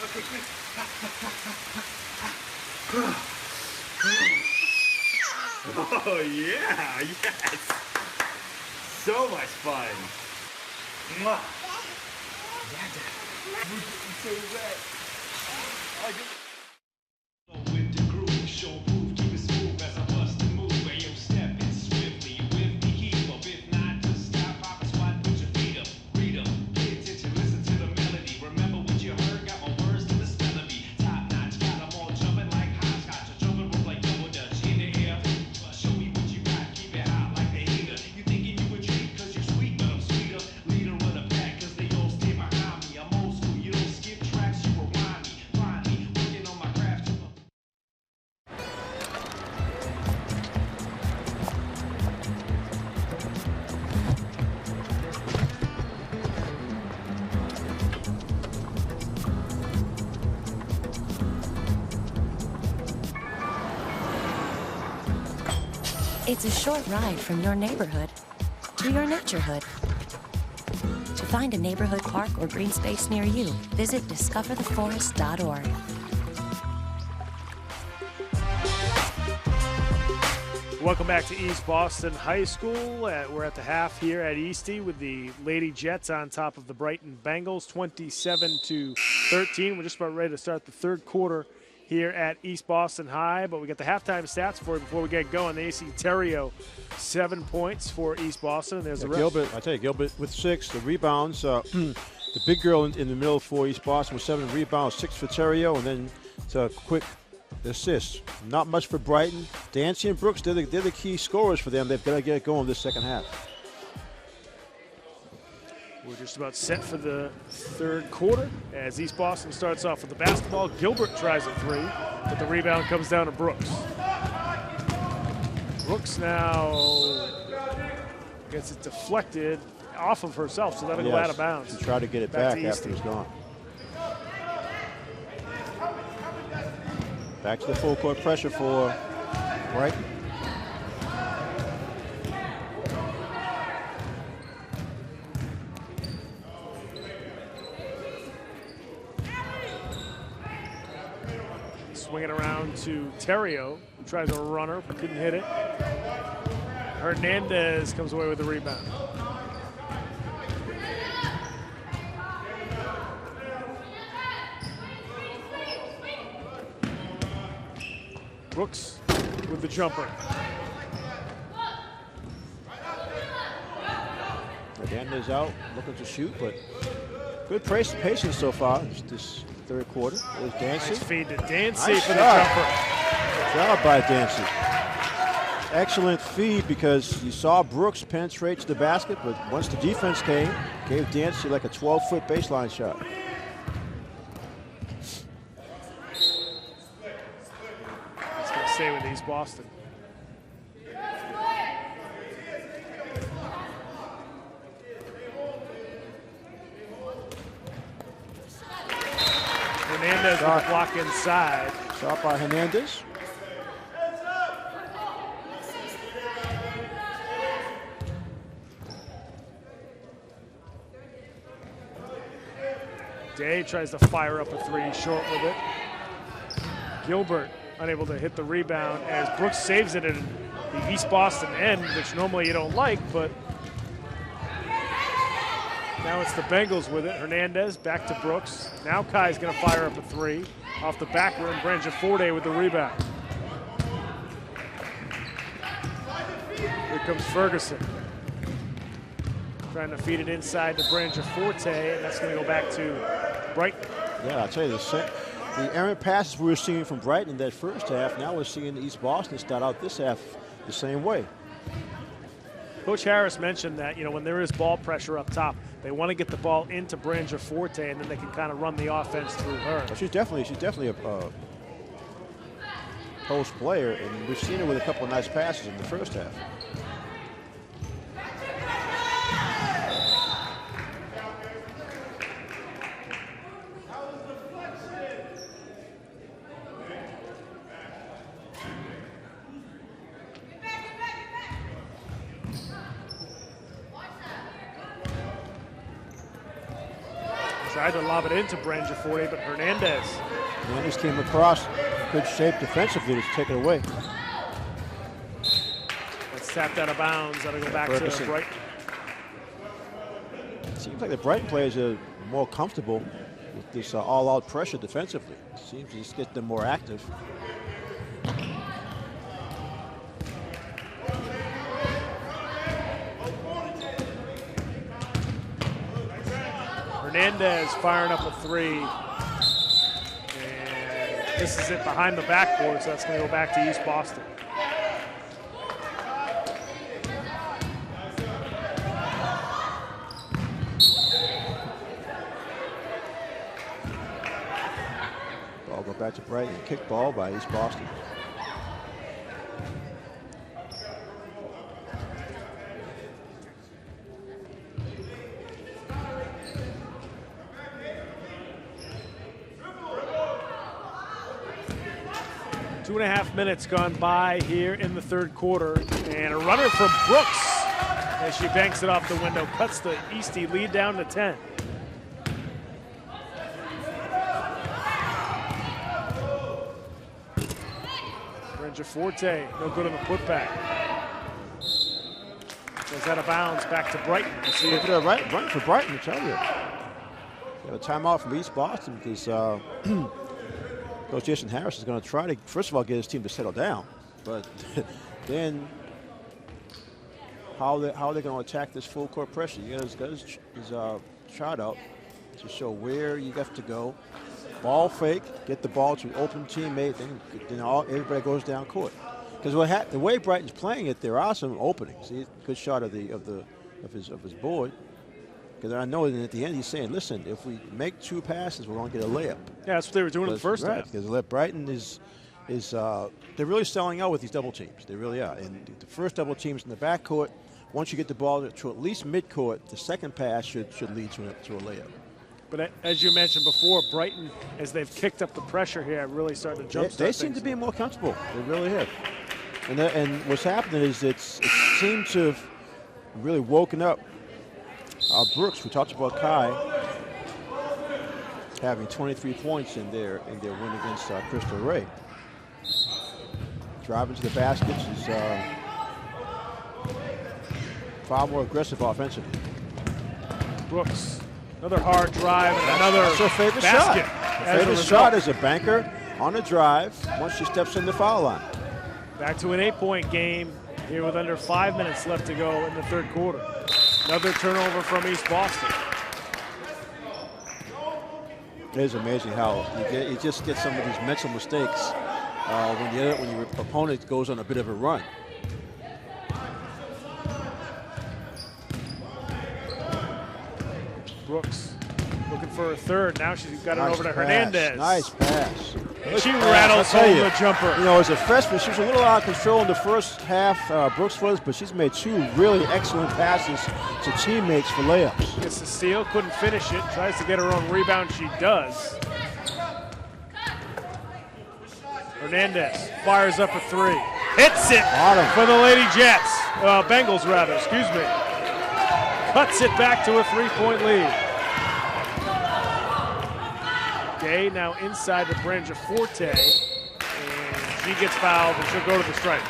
Okay, quick. Oh yeah, yes. So much fun. Mwah. Yeah, we're getting so wet. It's a short ride from your neighborhood to your naturehood. To find a neighborhood park or green space near you, visit discovertheforest.org. Welcome back to East Boston High School. We're at the half here at Eastie with the Lady Jets on top of the Brighton Bengals, 27-13. We're just about ready to start the third quarter here at East Boston High, but we got the halftime stats for you before we get going. The AC Terrio, 7 points for East Boston. There's the rest. Gilbert, I tell you, Gilbert with 6. The rebounds, the big girl in the middle for East Boston with 7 rebounds, 6 for Terrio, and then a quick assist. Not much for Brighton. Dancy and Brooks, they're the key scorers for them. They've got to get it going this second half. We're just about set for the third quarter as East Boston starts off with the basketball. Gilbert tries a 3, but the rebound comes down to Brooks. Brooks now gets it deflected off of herself, so that'll go out of bounds. She tried to get it back after it was gone. Back to the full court pressure for Brighton. Swing it around to Terrio, who tries a runner but couldn't hit it. Hernandez comes away with the rebound. Brooks with the jumper. Hernandez out, looking to shoot, but good patience so far this third quarter. There's Dancy. Nice feed to Dancy Nice for the shot. jumper. Good job by Dancy. Excellent feed because you saw Brooks penetrate to the basket, but once the defense came, gave Dancy like a 12-foot baseline shot. It's going to stay with East Boston. Hernandez with the block inside. Shot by Hernandez. Day tries to fire up a 3, short with it. Gilbert unable to hit the rebound as Brooks saves it in the East Boston end, which normally you don't like, but now it's the Bengals with it. Hernandez back to Brooks. Now Kai's going to fire up a 3 off the back rim. Brangiaforte with the rebound. Here comes Ferguson. Trying to feed it inside to Brangiaforte, and that's going to go back to Brighton. Yeah, I'll tell you, the errant passes we were seeing from Brighton in that first half, now we're seeing East Boston start out this half the same way. Coach Harris mentioned that, when there is ball pressure up top, they want to get the ball into Brangiaforte, and then they can kind of run the offense through her. Well, she's definitely a post player, and we've seen her with a couple of nice passes in the first half. Tried to lob it into Brangiaforte, but Hernandez came across, good shape defensively to take it away. It's tapped out of bounds. That'll go back to Brighton. It seems like the Brighton players are more comfortable with this all-out pressure defensively. It seems to just get them more active. Hernandez firing up a 3. And this is it behind the backboard, so that's going to go back to East Boston. Ball go back to Brighton. Kick ball by East Boston. 2.5 minutes gone by here in the third quarter, and a runner from Brooks as she banks it off the window, cuts the Eastie lead down to 10. Brenda Forte, no good on the putback. Goes out of bounds, back to Brighton. We'll see it. Right for Brighton, I tell you. They have a timeout from East Boston because Coach Jason Harris is going to try to, first of all, get his team to settle down, but then how are they going to attack this full court pressure? You got his shot up to show where you have to go. Ball fake, get the ball to an open teammate, then everybody goes down court. Because the way Brighton's playing it, there are some openings. Good shot of his board. Because I know that at the end he's saying, listen, if we make 2 passes, we're going to get a layup. Yeah, that's what they were doing in the first half. Because Brighton is they're really selling out with these double teams. They really are. And the first double team's in the backcourt. Once you get the ball to at least midcourt, the second pass should lead to a layup. But as you mentioned before, Brighton, as they've kicked up the pressure here, really starting to jumpstart They seem to be more comfortable. They really have. And what's happening is it seemed to have really woken up Brooks. We talked about Kai having 23 points in their win against Crystal Ray. Driving to the basket is far more aggressive offensively. Brooks, another hard drive and another That's her favorite basket. shot. Her favorite shot is a banker on a drive once she steps in the foul line. Back to an 8-point game here with under 5 minutes left to go in the third quarter. Another turnover from East Boston. It is amazing how you just get some of these mental mistakes when your opponent goes on a bit of a run. Brooks looking for a third. Now she's got it over to Hernandez. Nice pass. And she rattles home the jumper. You know, as a freshman, she was a little out of control in the first half, Brooks was, but she's made 2 really excellent passes to teammates for layups. Gets the steal, couldn't finish it. Tries to get her own rebound, she does. Hernandez fires up a 3. Hits it for the Lady Jets. Bengals, rather, excuse me. Cuts it back to a 3-point lead. Gay now inside to Brenda Forte, and she gets fouled, and she'll go to the strike.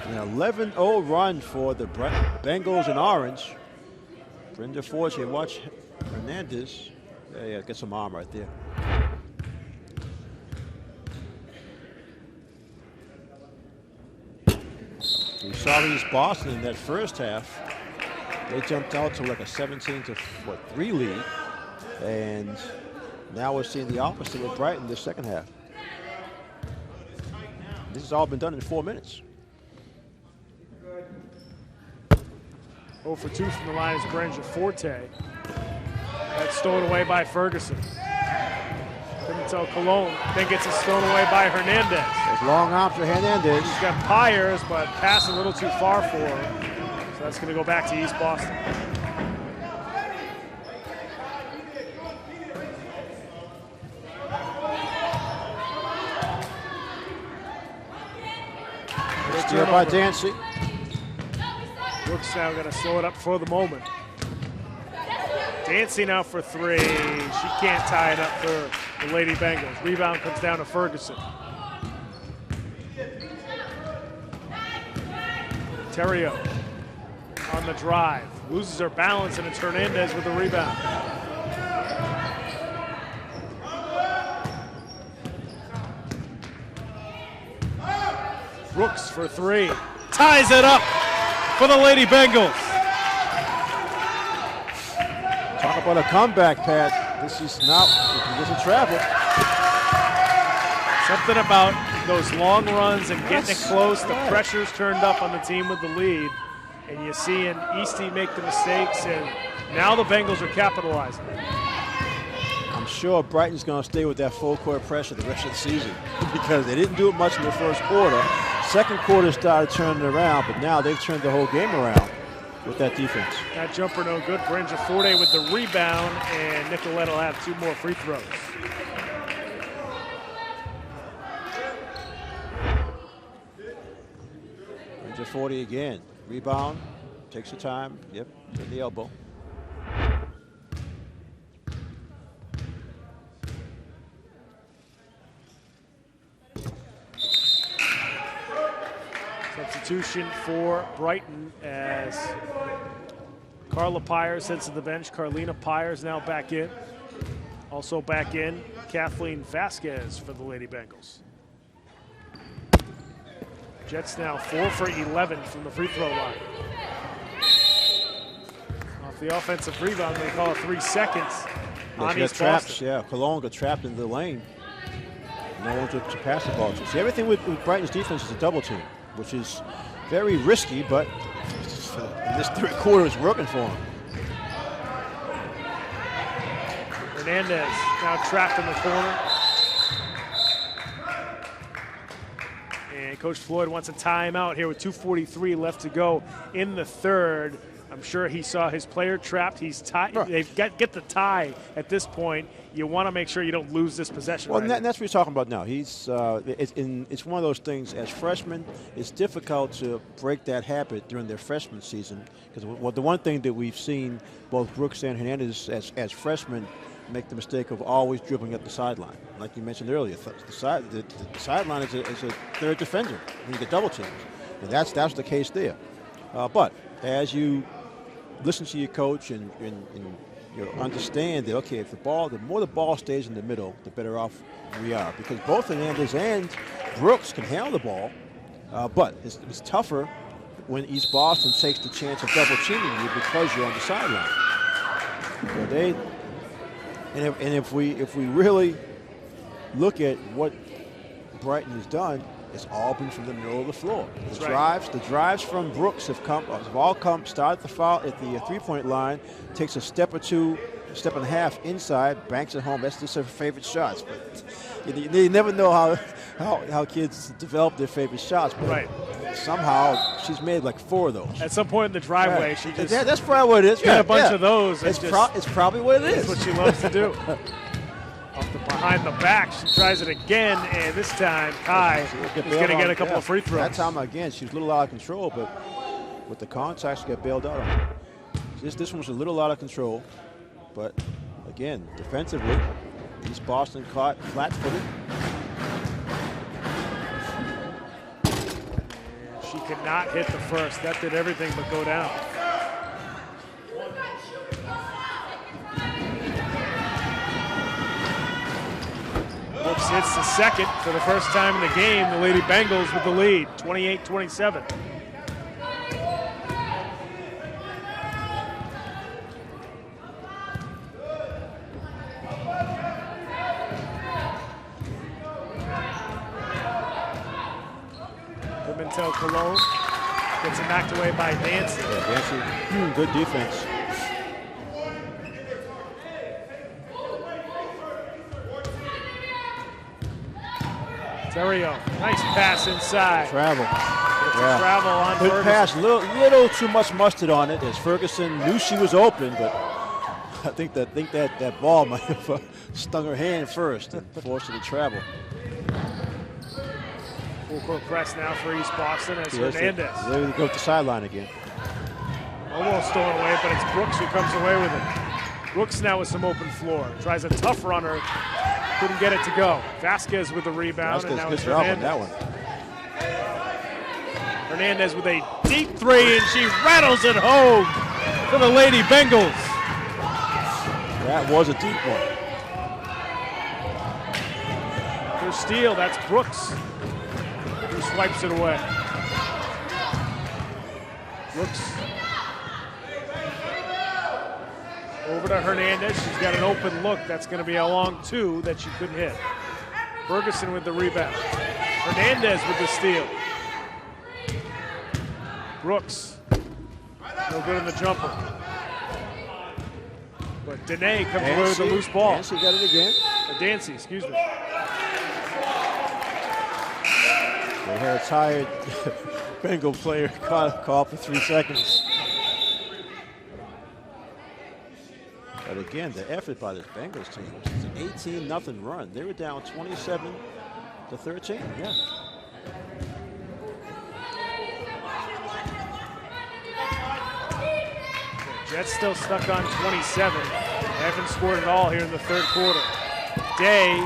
An 11-0 run for the Bengals in orange. Brenda Forte, watch Hernandez. Yeah, get some arm right there. We saw East Boston in that first half. They jumped out to like a 17-3 lead. And now we're seeing the opposite with Brighton this second half. This has all been done in 4 minutes. 0 for 2 from the line is Brenda Forte. That's stolen away by Ferguson. Couldn't tell Colon. Then gets it stolen away by Hernandez. There's long arm for Hernandez. She's got Pyers, but passed a little too far for her. So that's going to go back to East Boston. Steal by Dancy. Brooks now going to slow it up for the moment. Dancy now for 3. She can't tie it up for the Lady Bengals. Rebound comes down to Ferguson. Terrio on the drive. Loses her balance, and it's Hernandez with the rebound. Brooks for 3. Ties it up for the Lady Bengals. Talk about a comeback, Pat. This is not, this is travel. Something about those long runs and getting it close. The pressure's turned up on the team with the lead. And you see an Eastie make the mistakes, and now the Bengals are capitalizing. I'm sure Brighton's going to stay with that full court pressure the rest of the season because they didn't do it much in the first quarter. Second quarter started turning around, but now they've turned the whole game around with that defense. That jumper no good. Brenda Forte with the rebound, and Nicolette will have 2 more free throws. to 40 again. Rebound, takes the time. Yep, in the elbow. Substitution for Brighton as Carla Pyers heads to the bench. Carlina Pyers now back in. Also back in, Kathleen Vasquez for the Lady Bengals. Jets now 4 for 11 from the free throw line. Off the offensive rebound, they call it 3 seconds on East Boston. Yeah, Cologne got trapped in the lane. No one to pass the ball to. See, everything with Brighton's defense is a double team, which is very risky, but in this third quarter is working for them. Hernandez now trapped in the corner. And Coach Floyd wants a timeout here with 2:43 left to go in the third. I'm sure he saw his player trapped. He's tied. Right. They've get the tie at this point. You want to make sure you don't lose this possession. Well, and that's what he's talking about now. He's it's one of those things. As freshmen, it's difficult to break that habit during their freshman season because the one thing that we've seen both Brooks and Hernandez as freshmen make the mistake of always dribbling at the sideline. Like you mentioned earlier, the sideline is a third defender when you get double teams, and that's the case there. But as you listen to your coach and you know, understand that, okay, if the more the ball stays in the middle, the better off we are, because both Hernandez and Brooks can handle the ball, but it's tougher when East Boston takes the chance of double teaming you because you're on the sideline. So if we really look at what Brighton has done, it's all been from the middle of the floor. The drives from Brooks have all come, started the foul at the three-point line, takes a step or two, a step and a half inside, banks it home. That's just her favorite shots. But you never know how kids develop their favorite shots. But somehow she's made like 4 of those. At some point in the driveway, she just that's probably what it is. Got a bunch of those. It's probably what it is. That's what she loves to do. Behind the back, she tries it again, and this time Kai is going to get a couple of free throws. That time again, she was a little out of control, but with the contact, she got bailed out on her. This one was a little out of control, but again, defensively, East Boston caught flat-footed. She could not hit the first. That did everything but go down. Brooks hits the second for the first time in the game. The Lady Bengals with the lead, 28-27. Pimentel Cologne gets it knocked away by Nancy. Yeah, Nancy, good defense. Terrio, nice pass inside. Travel. Travel on Good Ferguson. pass, little too much mustard on it, as Ferguson knew she was open, but I think that ball might have stung her hand first and forced her to travel. Full court press now for East Boston as Hernandez. There they go to the sideline again. Almost stolen away, but it's Brooks who comes away with it. Brooks now with some open floor. Tries a tough runner. Couldn't get it to go. Vasquez with the rebound, and now it's Hernandez. That one. Hernandez with a deep three, and she rattles it home for the Lady Bengals. That was a deep one. For steal, that's Brooks who swipes it away. Brooks over to Hernandez. She's got an open look. That's going to be a long 2 that she couldn't hit. Ferguson with the rebound. Hernandez with the steal. Brooks, no good in the jumper. But Dene comes away with a loose ball. Dancy got it again. Dancy, excuse me. They had a tired Bengal player call for 3 seconds. But again, the effort by this Bengals team, it's an 18-0 run. They were down 27-13. Yeah. Jets still stuck on 27. They haven't scored at all here in the third quarter. Day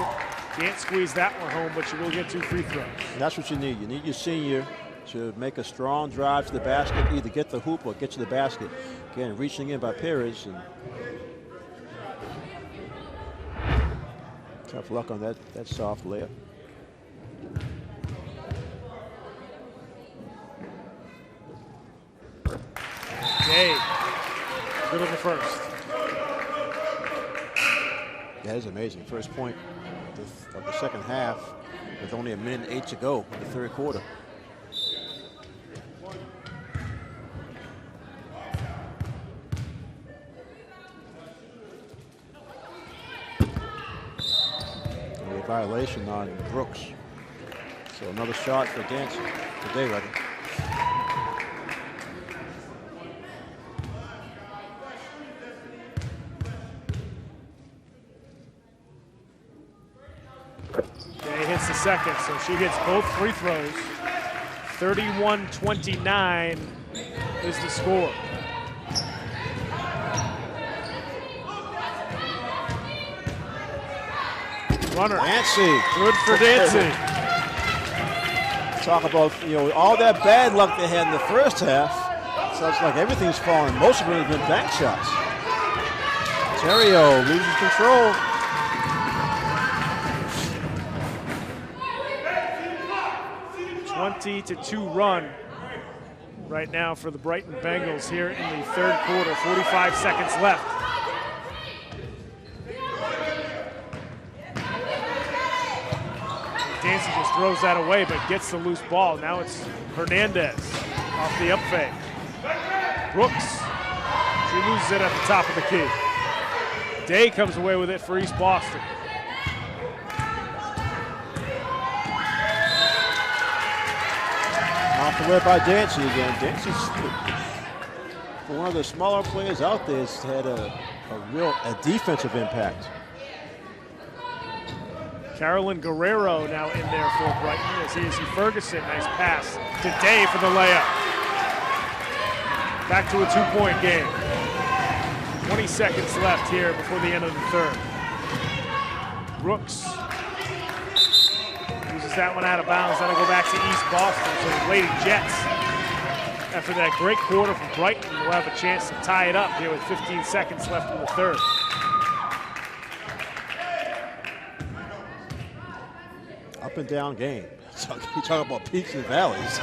can't squeeze that one home, but she will get 2 free throws. And that's what you need. You need your senior to make a strong drive to the basket, either get the hoop or get to the basket. Again, reaching in by Perez. And tough luck on that soft layup. Day, good on the first. That is amazing. First point of the second half with only 1:08 to go in the third quarter. A violation on Brooks. So another shot for Dancy, for Day rather. Day hits the second, so she gets both free throws. 31-29 is the score. Runner. Dancy. Good for Dancy. Talk about, all that bad luck they had in the first half. So it's like everything's falling. Most of it has been bank shots. Terrio loses control. (20-2) run right now for the Brighton Bengals here in the third quarter. 45 seconds left. Dancy just throws that away, but gets the loose ball. Now it's Hernandez off the up fake. Brooks, she loses it at the top of the key. Day comes away with it for East Boston. Off the left by Dancy again. Dancy's, for one of the smaller players out there, has had a real defensive impact. Carolyn Guerrero now in there for Brighton. As he Ferguson, nice pass to Day for the layup. Back to a 2-point game. 20 seconds left here before the end of the third. Brooks uses that one out of bounds. That'll go back to East Boston. So the Lady Jets, after that great quarter from Brighton, will have a chance to tie it up here with 15 seconds left in the third. Up and down game. So you talk about peaks and valleys.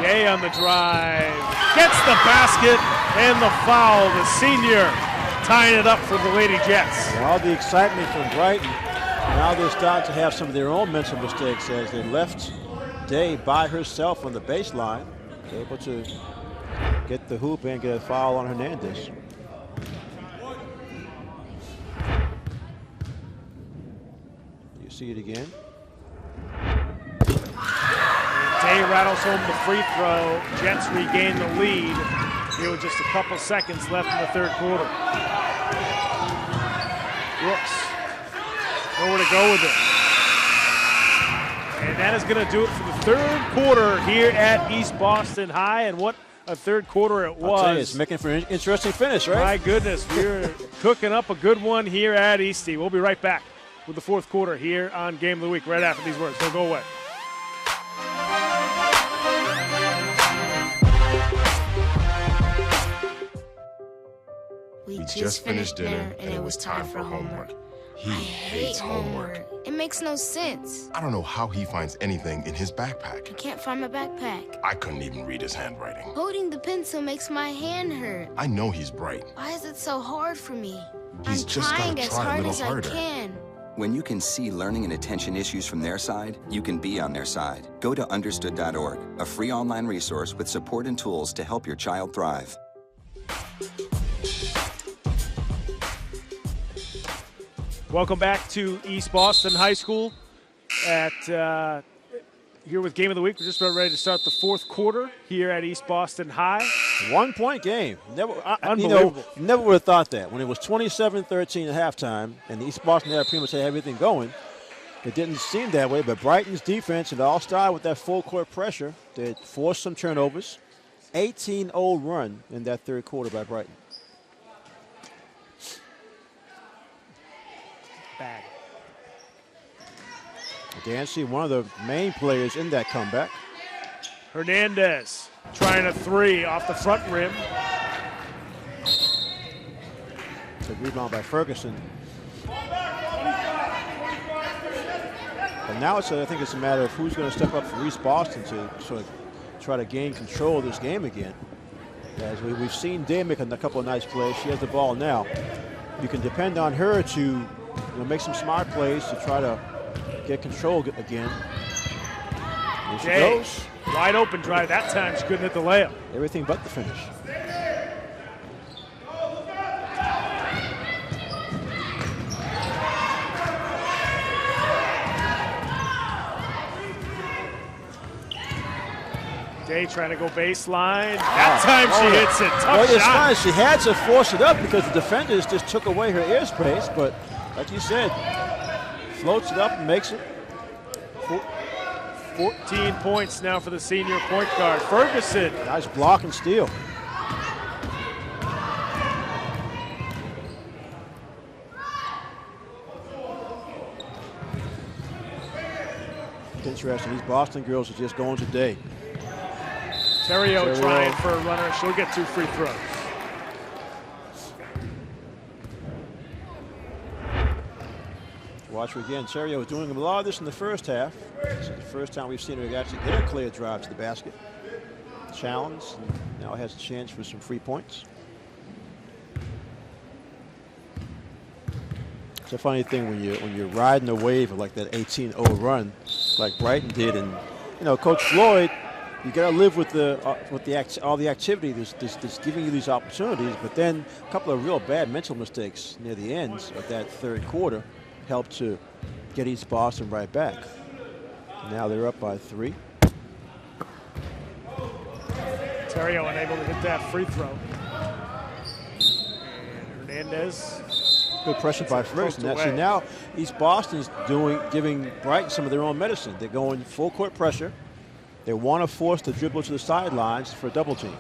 Day on the drive, gets the basket and the foul. The senior tying it up for the Lady Jets. And all the excitement from Brighton. Now they're starting to have some of their own mental mistakes as they left Day by herself on the baseline. They're able to get the hoop and get a foul on Hernandez. You see it again. Day rattles home the free throw. Jets regain the lead here with just a couple seconds left in the third quarter. Brooks, nowhere to go with it. And that is going to do it for the third quarter here at East Boston High. And what a third quarter it was. I'll tell you, it's making for an interesting finish, right? My goodness, we're cooking up a good one here at Eastie. We'll be right back with the fourth quarter here on Game of the Week right after these words. Don't go away. We just finished dinner and it was time for homework. He hates homework. It makes no sense. I don't know how he finds anything in his backpack. I can't find my backpack. I couldn't even read his handwriting. Holding the pencil makes my hand hurt. I know he's bright. Why is it so hard for me? He's I'm just gotta trying as try a hard little as harder. I can. When you can see learning and attention issues from their side, you can be on their side. Go to understood.org, a free online resource with support and tools to help your child thrive. Welcome back to East Boston High School at here with Game of the Week. We're just about ready to start the fourth quarter here at East Boston High. 1-point game. Unbelievable. Never would have thought that. When it was 27-13 at halftime and East Boston had pretty much had everything going, It didn't seem that way, but Brighton's defense, it all started with that full court pressure. They forced some turnovers. 18-0 run in that third quarter by Brighton. Bad. Dancy, one of the main players in that comeback. Hernandez trying a three off the front rim. Good rebound by Ferguson. But now I think it's a matter of who's going to step up for East Boston to sort of try to gain control of this game again. As we've seen Day make a couple of nice plays. She has the ball now. You can depend on her to make some smart plays to try to get control again. Here she goes. Wide open drive. That time she couldn't hit the layup. Everything but the finish. Day trying to go baseline. That time she hits it. Tough well, it's shot. fine. She had to force it up because the defenders just took away her airspace. But like you said, floats it up and makes it. 14 points now for the senior point guard. Ferguson. Nice block and steal. Interesting. These Boston girls are just going today. Terrio trying for a runner. She'll get 2 free throws. Watch her again. Terrio was doing a lot of this in the first half. This is the first time we've seen her actually get a clear drive to the basket. Challenge. Now has a chance for some free points. It's a funny thing when you're riding a wave of like that 18-0 run, like Brighton did, and Coach Floyd, you got to live with all the activity that's giving you these opportunities. But then a couple of real bad mental mistakes near the ends of that third quarter helped to get East Boston right back. Now they're up by 3. Terrio unable to hit that free throw. And Hernandez. Good pressure by Ferguson. Now East Boston's giving Brighton some of their own medicine. They're going full court pressure. They want to force the dribble to the sidelines for a double team.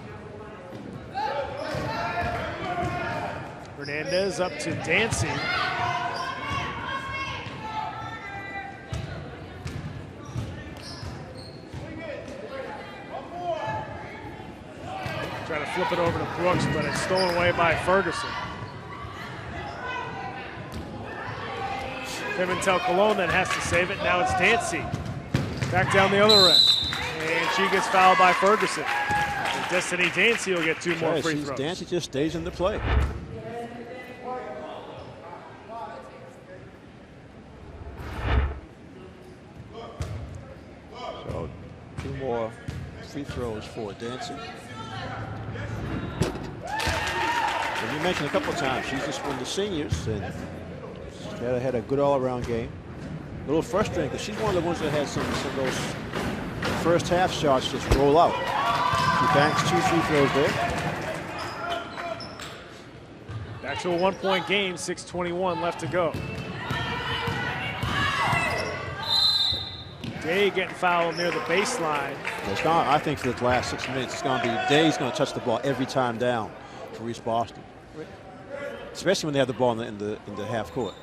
Hernandez up to Dancy. Trying to flip it over to Brooks, but it's stolen away by Ferguson. Pimentel Colon then has to save it. Now it's Dancy. Back down the other end. And she gets fouled by Ferguson. And Destiny Dancy will get 2 more free throws. Dancy just stays in the play. So 2 more free throws for Dancy. And you mentioned a couple of times, she's just one of the seniors, and she's had a good all-around game. A little frustrating because she's one of the ones that had some of those first half shots just roll out. She banks 2 free throws there. Back to a 1-point game, 6:21 left to go. Day getting fouled near the baseline. I think for the last 6 minutes, it's going to be Day's going to touch the ball every time down for East Boston, especially when they have the ball in the half court.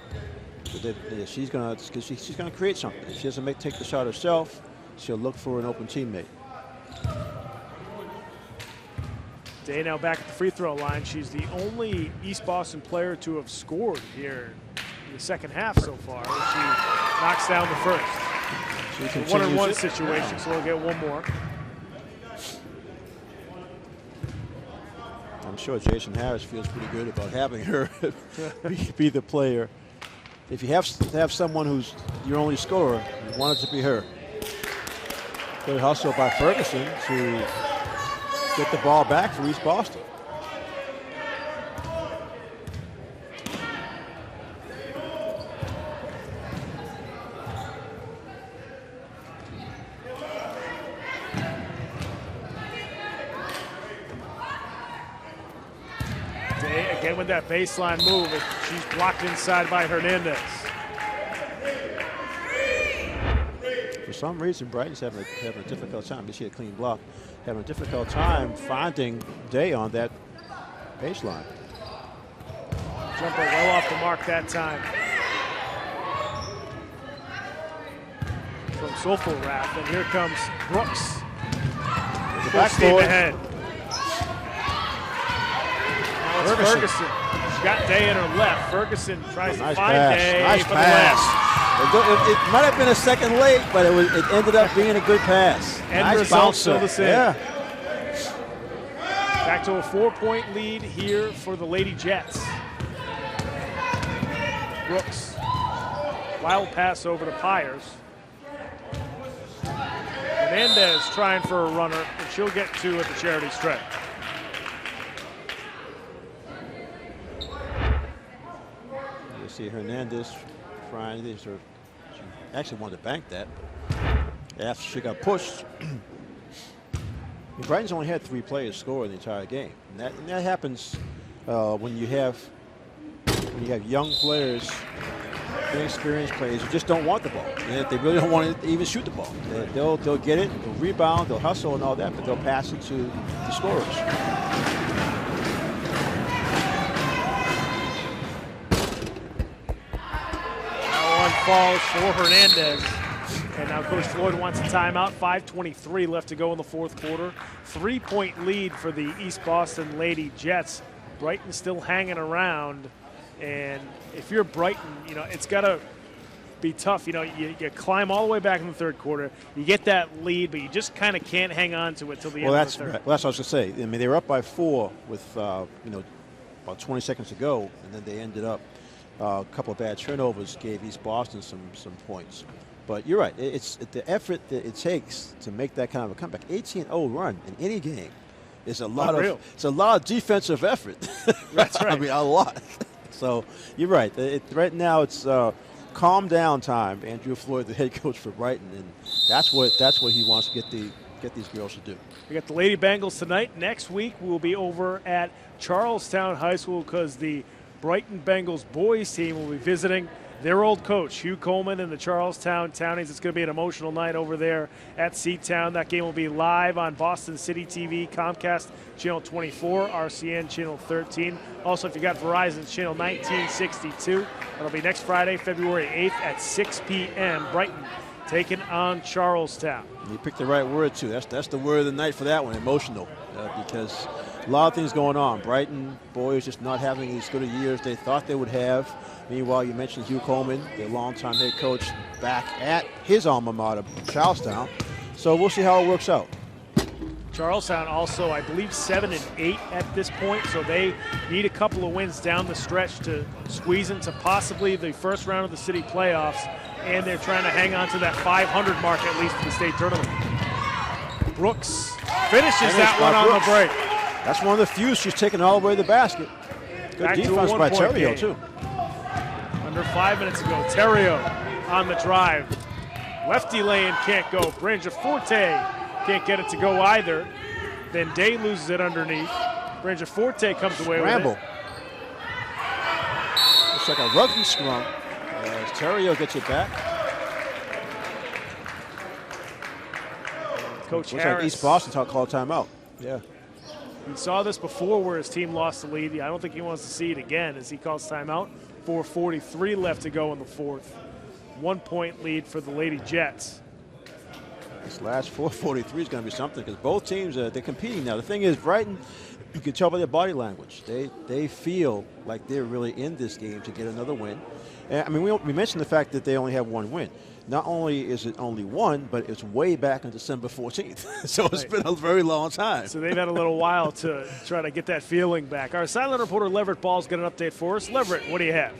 She's going to create something. If she doesn't take the shot herself, she'll look for an open teammate. Day now back at the free throw line. She's the only East Boston player to have scored here in the second half so far. She knocks down the first. It's a 1-on-1 situation, so we'll get 1 more. I'm sure Jason Harris feels pretty good about having her be the player. If you have to have someone who's your only scorer, you want it to be her. Good hustle by Ferguson to get the ball back for East Boston. Day again with that baseline move. She's blocked inside by Hernandez. For some reason, Brighton's having a difficult time. You see a clean block. Having a difficult time finding Day on that baseline. Jumper well off the mark that time. From Sulfur-Rath, and here comes Brooks. Full steam ahead. Now it's Ferguson. She's got Day in her left. Ferguson tries to find Day. Nice for pass. the left. It might have been a second late, but it ended up being a good pass. End nice result bouncer. still the same. Yeah. Back to a 4-point lead here for the Lady Jets. Brooks. Wild pass over to Pyers. Hernandez trying for a runner, and she'll get two at the charity stripe. You see Hernandez trying this, or she actually wanted to bank that after she got pushed. Brighton's only had 3 players score in the entire game, and that happens when you have young players, inexperienced players who just don't want the ball. They really don't want to even shoot the ball. They'll get it, they'll rebound, they'll hustle and all that, but they'll pass it to the scorers. That one falls for Hernandez. And now Coach Floyd wants a timeout. 5:23 left to go in the fourth quarter. 3-point lead for the East Boston Lady Jets. Brighton still hanging around. And if you're Brighton, it's got to be tough. You climb all the way back in the third quarter. You get that lead, but you just kind of can't hang on to it till the end of the third. Well, that's what I was going to say. I mean, they were up by 4 with, about 20 seconds to go, and then they ended up a couple of bad turnovers gave East Boston some points. But you're right. It's the effort that it takes to make that kind of a comeback. 18-0 run in any game is a lot of defensive effort. That's right. I mean, a lot. So you're right. Right now it's calm down time. Andrew Floyd, the head coach for Brighton, and that's what he wants to get these girls to do. We got the Lady Bengals tonight. Next week we'll be over at Charlestown High School because the Brighton Bengals boys team will be visiting their old coach, Hugh Coleman, and the Charlestown Townies. It's going to be an emotional night over there at Seatown. That game will be live on Boston City TV, Comcast Channel 24, RCN Channel 13. Also, if you got Verizon's Channel 1962, it'll be next Friday, February 8th at 6 p.m. Brighton taking on Charlestown. You picked the right word, too. That's the word of the night for that one, emotional, because a lot of things going on. Brighton boys just not having as good a year as they thought they would have. Meanwhile, you mentioned Hugh Coleman, their longtime head coach, back at his alma mater, Charlestown. So we'll see how it works out. Charlestown also, I believe, 7-8 at this point, so they need a couple of wins down the stretch to squeeze into possibly the first round of the city playoffs, and they're trying to hang on to that 500 mark at least for the state tournament. Brooks finishes that one on the break. That's one of the few she's taken all the way to the basket. Good Back defense by Terrio, too. Under 5 minutes ago, Terrio on the drive. Lefty lane can't go. Brangiaforte can't get it to go either. Then Day loses it underneath. Brangiaforte comes away with it. It's like a rugby scrum as Terrio gets it back. Coach Looks Harris. like East Boston called timeout. Yeah. We saw this before where his team lost the lead. I don't think he wants to see it again as he calls timeout. 4:43 left to go in the fourth. 1-point lead for the Lady Jets. This last 4:43 is going to be something because both teams, they're competing now. The thing is, Brighton, you can tell by their body language. They feel like they're really in this game to get another win. And, I mean, we mentioned the fact that they only have one win. Not only is it only one, but it's way back on December 14th. So it's been a very long time. So they've had a little while to try to get that feeling back. Our silent reporter, Leverett Ball's got an update for us. Leverett, what do you have?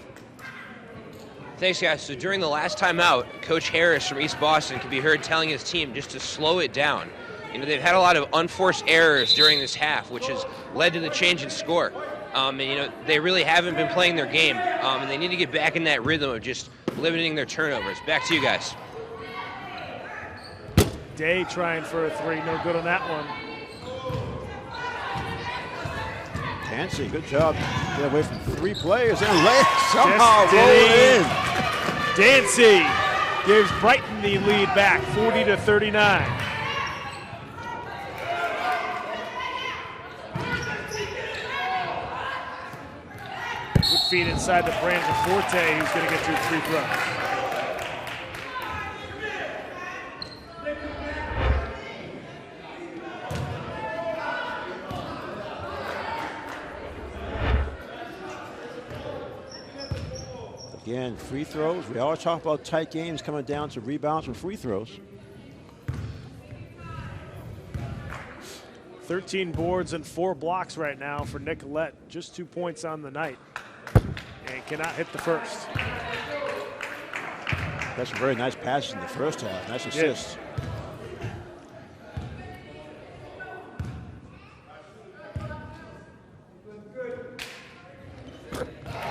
Thanks, guys. So during the last time out, Coach Harris from East Boston could be heard telling his team just to slow it down. They've had a lot of unforced errors during this half, which has led to the change in score. They really haven't been playing their game, and they need to get back in that rhythm of just limiting their turnovers. Back to you guys. Day trying for a three, no good on that one. Dancy, good job. Get away from 3 players and somehow roll in. Dancy gives Brighton the lead back, 40-39. Good feed inside to Branjaforte, who's going to get 2 free throws. Again, free throws. We always talk about tight games coming down to rebounds and free throws. 13 boards and 4 blocks right now for Nicolette. Just 2 points on the night. And cannot hit the first. That's some very nice passes in the first half. Nice assists.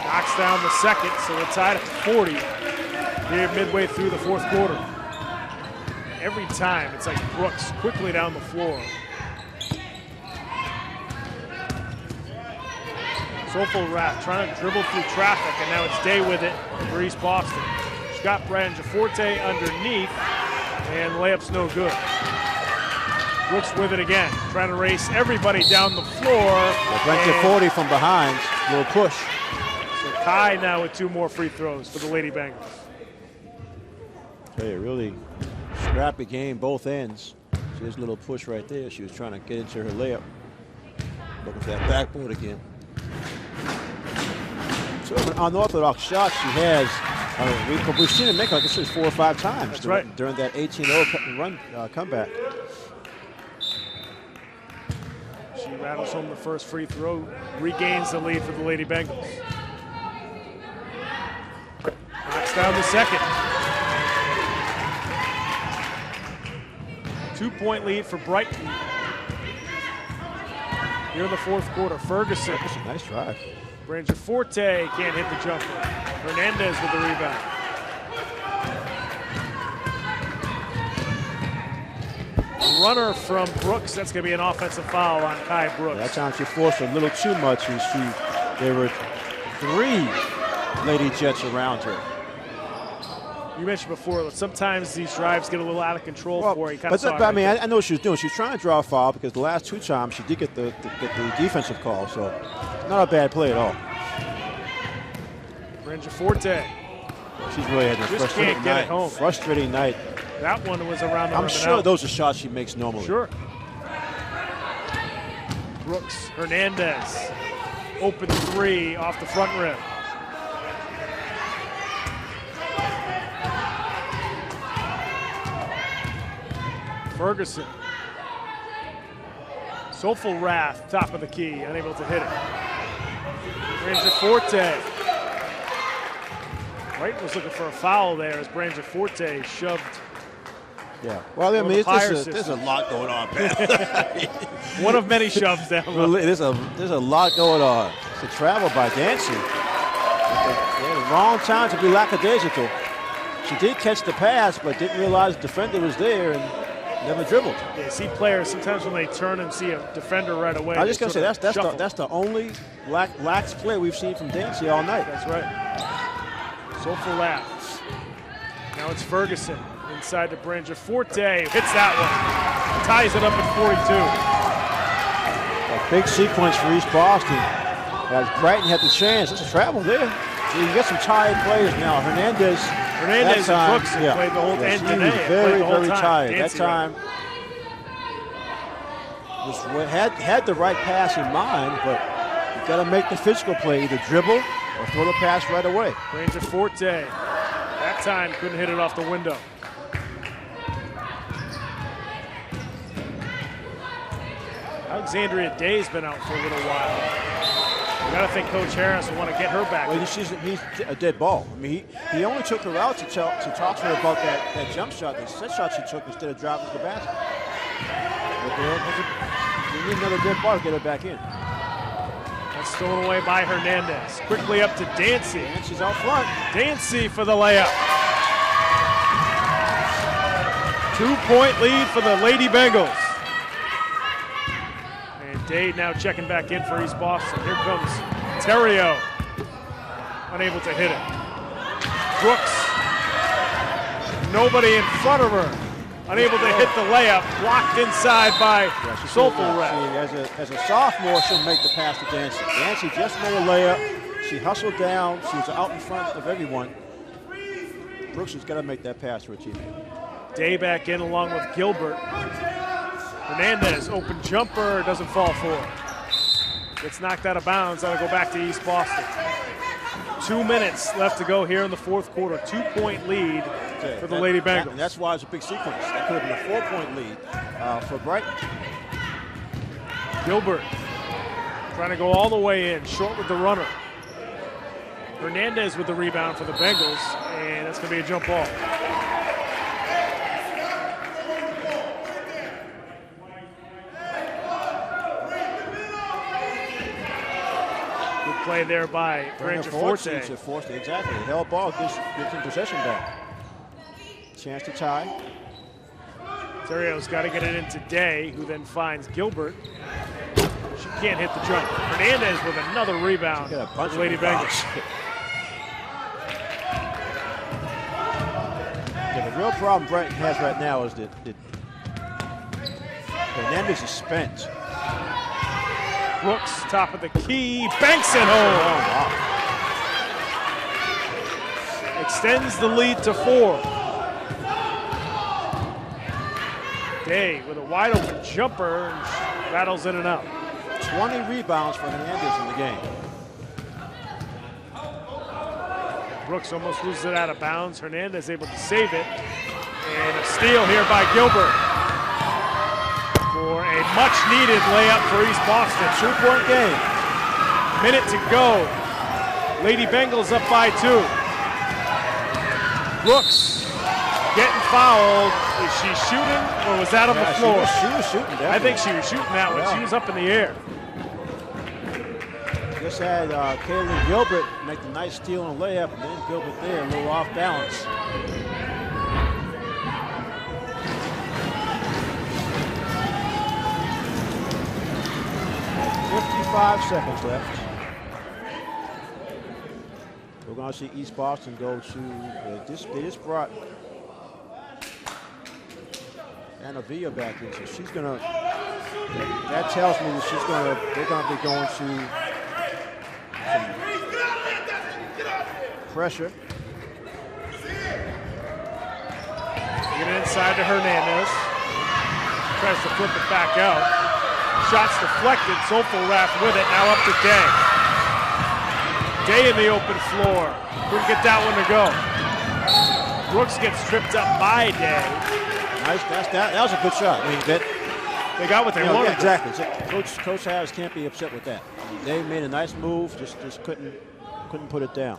Knocks down the second, so we're tied at 40 here midway through the fourth quarter. Every time, it's like Brooks quickly down the floor. Soulful Rath trying to dribble through traffic, and now it's Day with it for East Boston. She's got Branjaforte underneath, and the layup's no good. Brooks with it again, trying to race everybody down the floor. Branjaforte from behind, little push. So Kai now with 2 more free throws for the Lady Bengals. Hey, really scrappy game, both ends. There's a little push right there. She was trying to get into her layup. Looking for that backboard again. Sort of an unorthodox shot she has. We've seen her make like this is 4 or 5 times during that 18-0 run comeback. She rattles home the first free throw, regains the lead for the Lady Bengals. Knocks down the second. 2-point lead for Brighton. Here in the fourth quarter, Ferguson. That's a nice drive. Branjaforte can't hit the jumper. Hernandez with the rebound. A runner from Brooks. That's going to be an offensive foul on Kai Brooks. That time she forced a little too much, and there were 3 Lady Jets around her. You mentioned before that sometimes these drives get a little out of control for you. I mean, I know what she was doing. She was trying to draw a foul because the last 2 times she did get the defensive call, so not a bad play at all. Branjaforte. She's really had a frustrating night. Home. Frustrating night. That one was around the I'm sure those are shots she makes normally. Sure. Brooks, Hernandez. Open 3 off the front rim. Ferguson. Soulful Wrath, top of the key, unable to hit it. Branjaforte. White was looking for a foul there as Branjaforte shoved. Yeah. Well, I mean, there's a lot going on, man. One of many shoves down. There's a lot going on. It's a travel by Dancy. The wrong time to be lackadaisical. She did catch the pass, but didn't realize the defender was there and never dribbled. Yeah, see players sometimes when they turn and see a defender right away. I was just gonna say that's the only lax play we've seen from Dancy all night. That's right. Soulful Laugh. Now it's Ferguson inside to Branjaforte. Hits that one. Ties it up at 42. A big sequence for East Boston. As Brighton had the chance. It's a travel there. So you get some tired players now. Hernandez and Brooks played the whole end today. He was very, very tired. Dancy that time had the right pass in mind, but you've got to make the physical play, either dribble or throw the pass right away. Branjaforte, that time couldn't hit it off the window. Alexandria Day's been out for a little while. You got to think Coach Harris will want to get her back. Well, he's a dead ball. I mean, he only took her out to talk to her about that jump shot, the set shot she took instead of driving to the basket. But you need another dead ball to get her back in. That's stolen away by Hernandez. Quickly up to Dancy. Dancy's out front. Dancy for the layup. 2-point lead for the Lady Bengals. Day now checking back in for East Boston. Here comes Terrio. Unable to hit it. Brooks nobody in front of her. Unable to hit the layup, blocked inside by Sopelreth. As a sophomore, she'll make the pass to Dancy. Dancy just made a layup. She hustled down. She was out in front of everyone. Brooks has got to make that pass for a teammate. Day back in along with Gilbert. Hernandez, open jumper, doesn't fall for it. Gets knocked out of bounds. That'll go back to East Boston. 2 minutes left to go here in the fourth quarter. 2-point lead for the Lady Bengals. That's why it's a big sequence. That could have been a 4-point lead for Brighton. Gilbert trying to go all the way in, short with the runner. Hernandez with the rebound for the Bengals, and that's going to be a jump ball. Good play there by Branciforte. Exactly. The held ball gives him possession back. Chance to tie. Terrio's got to get it in today, who then finds Gilbert. She can't hit the jump. Hernandez with another rebound for the Lady Bengals. The real problem Brighton has right now is that Hernandez is spent. Brooks, top of the key, banks it home. Extends the lead to 4. Day with a wide open jumper and rattles in and out. 20 rebounds for Hernandez in the game. Brooks almost loses it out of bounds. Hernandez able to save it. And a steal here by Gilbert for a much-needed layup for East Boston. 2-point game. Minute to go. Lady Bengals up by 2. Brooks getting fouled. Is she shooting or was that on the floor? She was shooting, definitely. I think she was shooting that one. She was up in the air. Just had Kaylin Gilbert make the nice steal and layup, and then Gilbert there, a little off balance. 55 seconds left. We're going to see East Boston go to they just brought Anna Villa back in, so she's going to. That tells me that they're going to be going to some pressure. Get it inside to Hernandez. Tries to flip it back out. Shots deflected. Sopelreth with it. Now up to Day. Day in the open floor. Couldn't get that one to go. Brooks gets tripped up by Day. Nice. That was a good shot. I mean, they got what they wanted. Yeah, exactly. Coach Harris can't be upset with that. They made a nice move. Just couldn't put it down.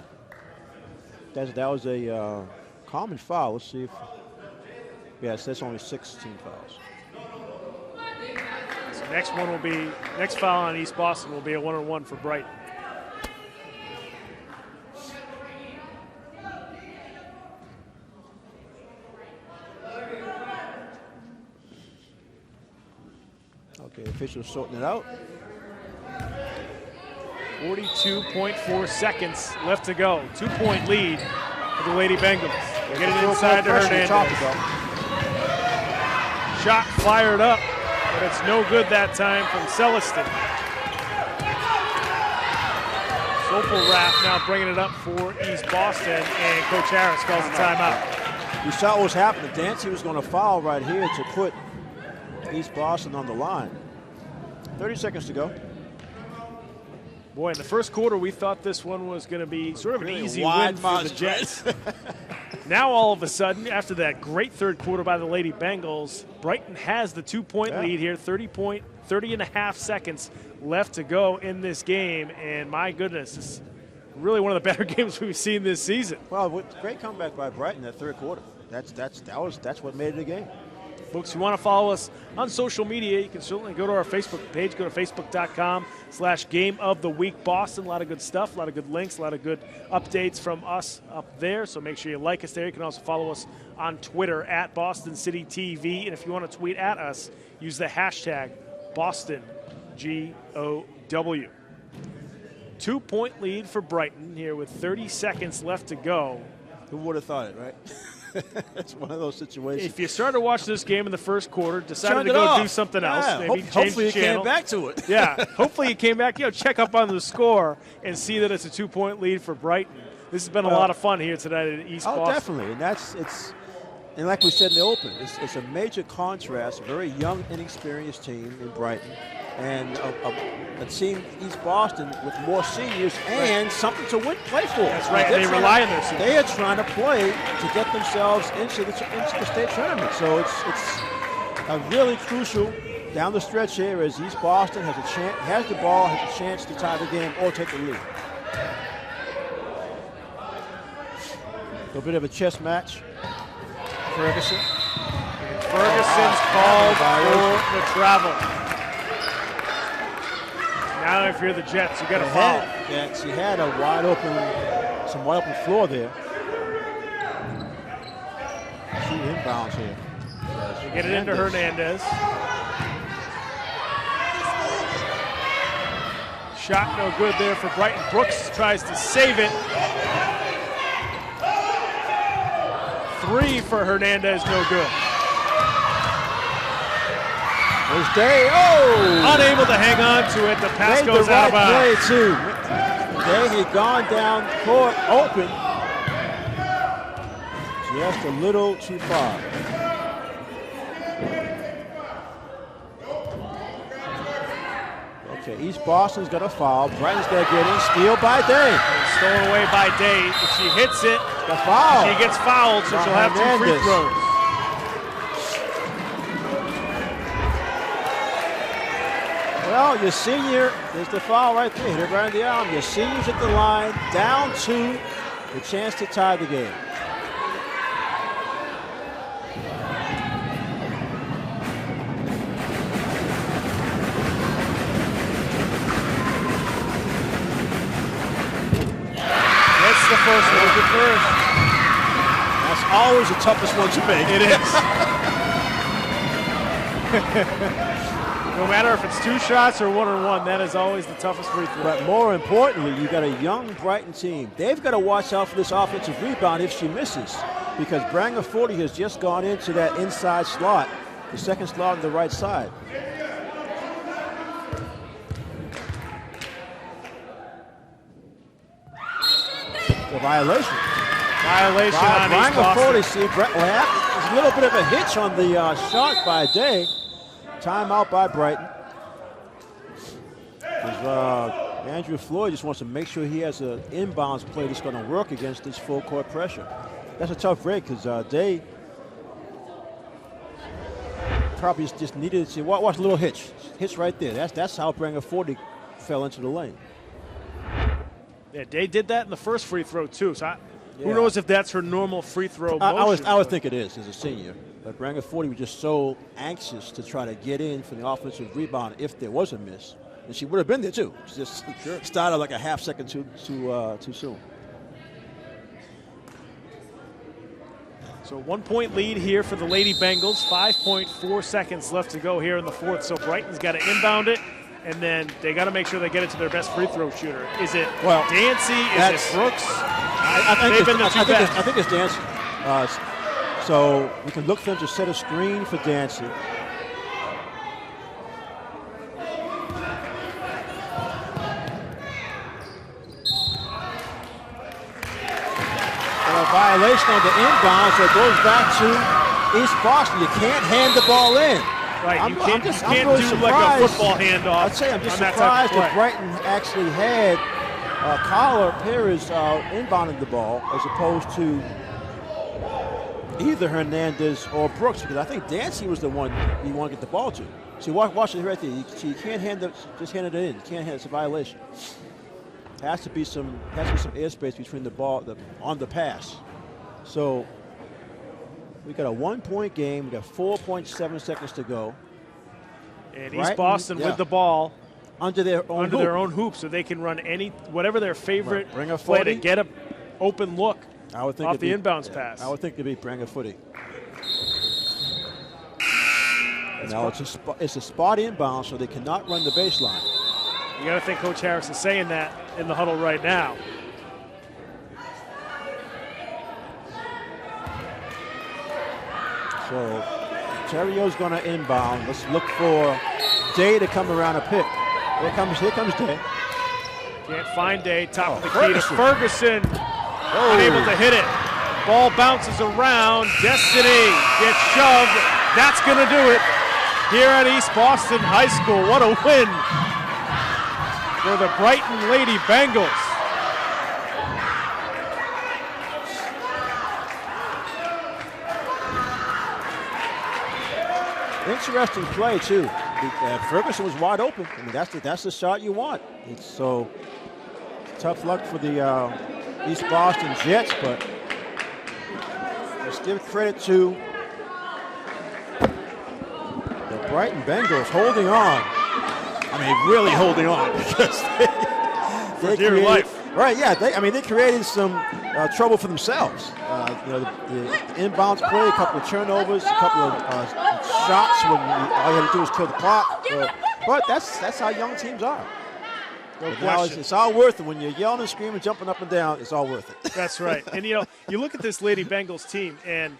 That was a common foul. Let's see if. Yes, that's only 16 fouls. So next foul on East Boston will be a 1-on-1 for Brighton. Okay, officials sorting it out. 42.4 seconds left to go. 2-point lead for the Lady Bengals. Get it inside to Hernandez. Shot fired up, but it's no good that time from Celestin. Sopelreth now bringing it up for East Boston, and Coach Harris calls a timeout. You saw what was happening. Dancy was going to foul right here to put East Boston on the line. 30 seconds to go. Boy, in the first quarter, we thought this one was going to be sort of an easy win for the Jets. Now, all of a sudden, after that great third quarter by the Lady Bengals, Brighton has the 2-point lead here, 30 and a half seconds left to go in this game. And my goodness, this is really one of the better games we've seen this season. Well, great comeback by Brighton that third quarter. That's what made it a game. Folks, if you want to follow us on social media, you can certainly go to our Facebook page. Go to facebook.com/GameOfTheWeek Boston. A lot of good stuff, a lot of good links, a lot of good updates from us up there. So make sure you like us there. You can also follow us on Twitter at Boston City TV. And if you want to tweet at us, use the hashtag BostonGOW. 2-point lead for Brighton here with 30 seconds left to go. Who would have thought it, right? It's one of those situations. If you started to watch this game in the first quarter, decided to go do something else, maybe change hopefully the you channel. came back to it. Yeah, hopefully you came back. Check up on the score and see that it's a 2-point lead for Brighton. This has been a lot of fun here tonight at East Boston. Definitely, and like we said in the open, it's a major contrast. A very young, inexperienced team in Brighton, and a team East Boston with more seniors and something to play for. That's right. They rely on their seniors. They are trying to play to get themselves into the state tournament. So it's a really crucial down the stretch here as East Boston has the ball, has a chance to tie the game or take the lead. A little bit of a chess match. Ferguson. Ferguson's called for the travel. Now if you're the Jets, you got to foul. Yeah, she had some wide open floor there. She inbounds here. They get it into Hernandez. Shot no good there for Brighton. Brooks tries to save it. 3 for Hernandez, no good. There's Day. Oh! Unable to hang on to it. The pass goes the out of right bounds. play too. Day had gone down court open. Just a little too far. Okay, East Boston's got a foul. Brighton's got to get in. Steal by Day. Stolen away by Day. If she hits it, the foul. She gets fouled, so she'll have 2 free throws. Well, your senior, there's the foul right there. Hit it right in the arm. Your senior's at the line, down 2, the chance to tie the game. The first one. That's always the toughest one to make. It is. No matter if it's 2 shots or 1 or 1, that is always the toughest free throw. But more importantly, you got a young Brighton team. They've got to watch out for this offensive rebound if she misses, because Branger 40 has just gone into that inside slot, the second slot on the right side. The violation. Violation on East Boston. 40. See, there's a little bit of a hitch on the shot by Day. Timeout by Brighton. Andrew Floyd just wants to make sure he has an inbounds play that's going to work against this full court pressure. That's a tough break because Day probably just needed to see. Watch a little hitch. Hitch right there. That's how Branger 40 fell into the lane. Yeah, Day did that in the first free throw too. So who knows if that's her normal free throw motion? I would think it is as a senior. But Branger 40 was just so anxious to try to get in for the offensive rebound if there was a miss, and she would have been there too. She just started like a half second too soon. So 1-point lead here for the Lady Bengals. 5.4 seconds left to go here in the fourth. So Brighton's got to inbound it. And then they got to make sure they get it to their best free throw shooter. Is it Dancy? Is it Brooks? I think it's Dancy. So we can look for them to set a screen for Dancy. And a violation on the inbound, so it goes back to East Boston. You can't hand the ball in. Right, you can't do like a football handoff. I'd say I'm just surprised that Brighton actually had Carla Perez inbounding the ball as opposed to either Hernandez or Brooks, because I think Dancy was the one you want to get the ball to. See, watch it right there. You can't just hand it in. You can't hand it. It's a violation. Has to be some airspace between the ball on the pass. So we got a 1-point game. We got 4.7 seconds to go. And East Boston with the ball under their own hoop, so they can run whatever their favorite play to get an open look off the inbounds pass. I would think it'd be Branger 40. Now it's a spot inbound, so they cannot run the baseline. You got to think Coach Harris is saying that in the huddle right now. So Terrio's going to inbound. Let's look for Day to come around a pick. Here comes Day. Can't find Day. Top of the key to Ferguson. Unable to hit it. Ball bounces around. Destiny gets shoved. That's going to do it here at East Boston High School. What a win for the Brighton Lady Bengals. Interesting play, too. Ferguson was wide open. I mean, that's the shot you want. So tough luck for the East Boston Jets, but let's give credit to the Brighton Bengals holding on. I mean, really holding on because they dear created, life. Right? Yeah. They created some trouble for themselves. The inbounds play, a couple of turnovers, a couple of shots when all you had to do was kill the clock. But that's how young teams are. Now it's all worth it. When you're yelling and screaming, jumping up and down, it's all worth it. That's right. And, you look at this Lady Bengals team, and,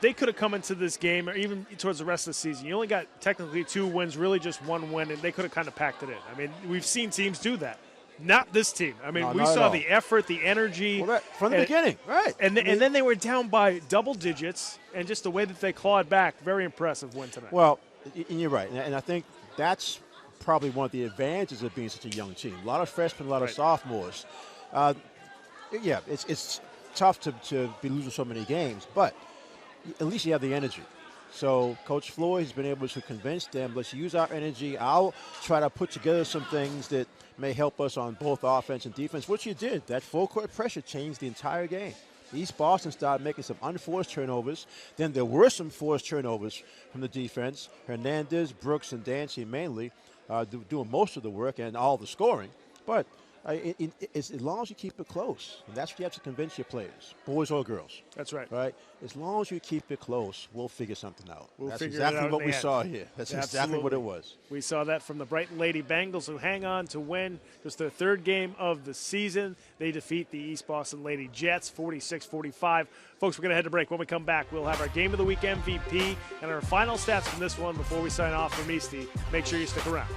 they could have come into this game, or even towards the rest of the season. You only got technically 2 wins, really just 1 win, and they could have kind of packed it in. I mean, we've seen teams do that. Not this team. I mean, we saw the effort, the energy. Well, from the beginning, right. And then they were down by double digits, and just the way that they clawed back, very impressive win tonight. Well, and you're right. And I think that's probably one of the advantages of being such a young team. A lot of freshmen, a lot of sophomores. Yeah, it's tough to be losing so many games, but at least you have the energy. So Coach Floyd has been able to convince them, let's use our energy. I'll try to put together some things that may help us on both offense and defense, which you did. That full court pressure changed the entire game. East Boston started making some unforced turnovers. Then there were some forced turnovers from the defense. Hernandez, Brooks, and Dancy mainly doing most of the work and all the scoring. But as long as you keep it close, and that's what you have to convince your players, boys or girls. That's right. Right? As long as you keep it close, we'll figure something out. That's figure exactly it out what we saw here. That's exactly what it was. We saw that from the Brighton Lady Bengals, who hang on to win just their 3rd game of the season. They defeat the East Boston Lady Jets 46-45. Folks, we're going to head to break. When we come back, we'll have our Game of the Week MVP and our final stats from this one before we sign off from Eastie. Make sure you stick around.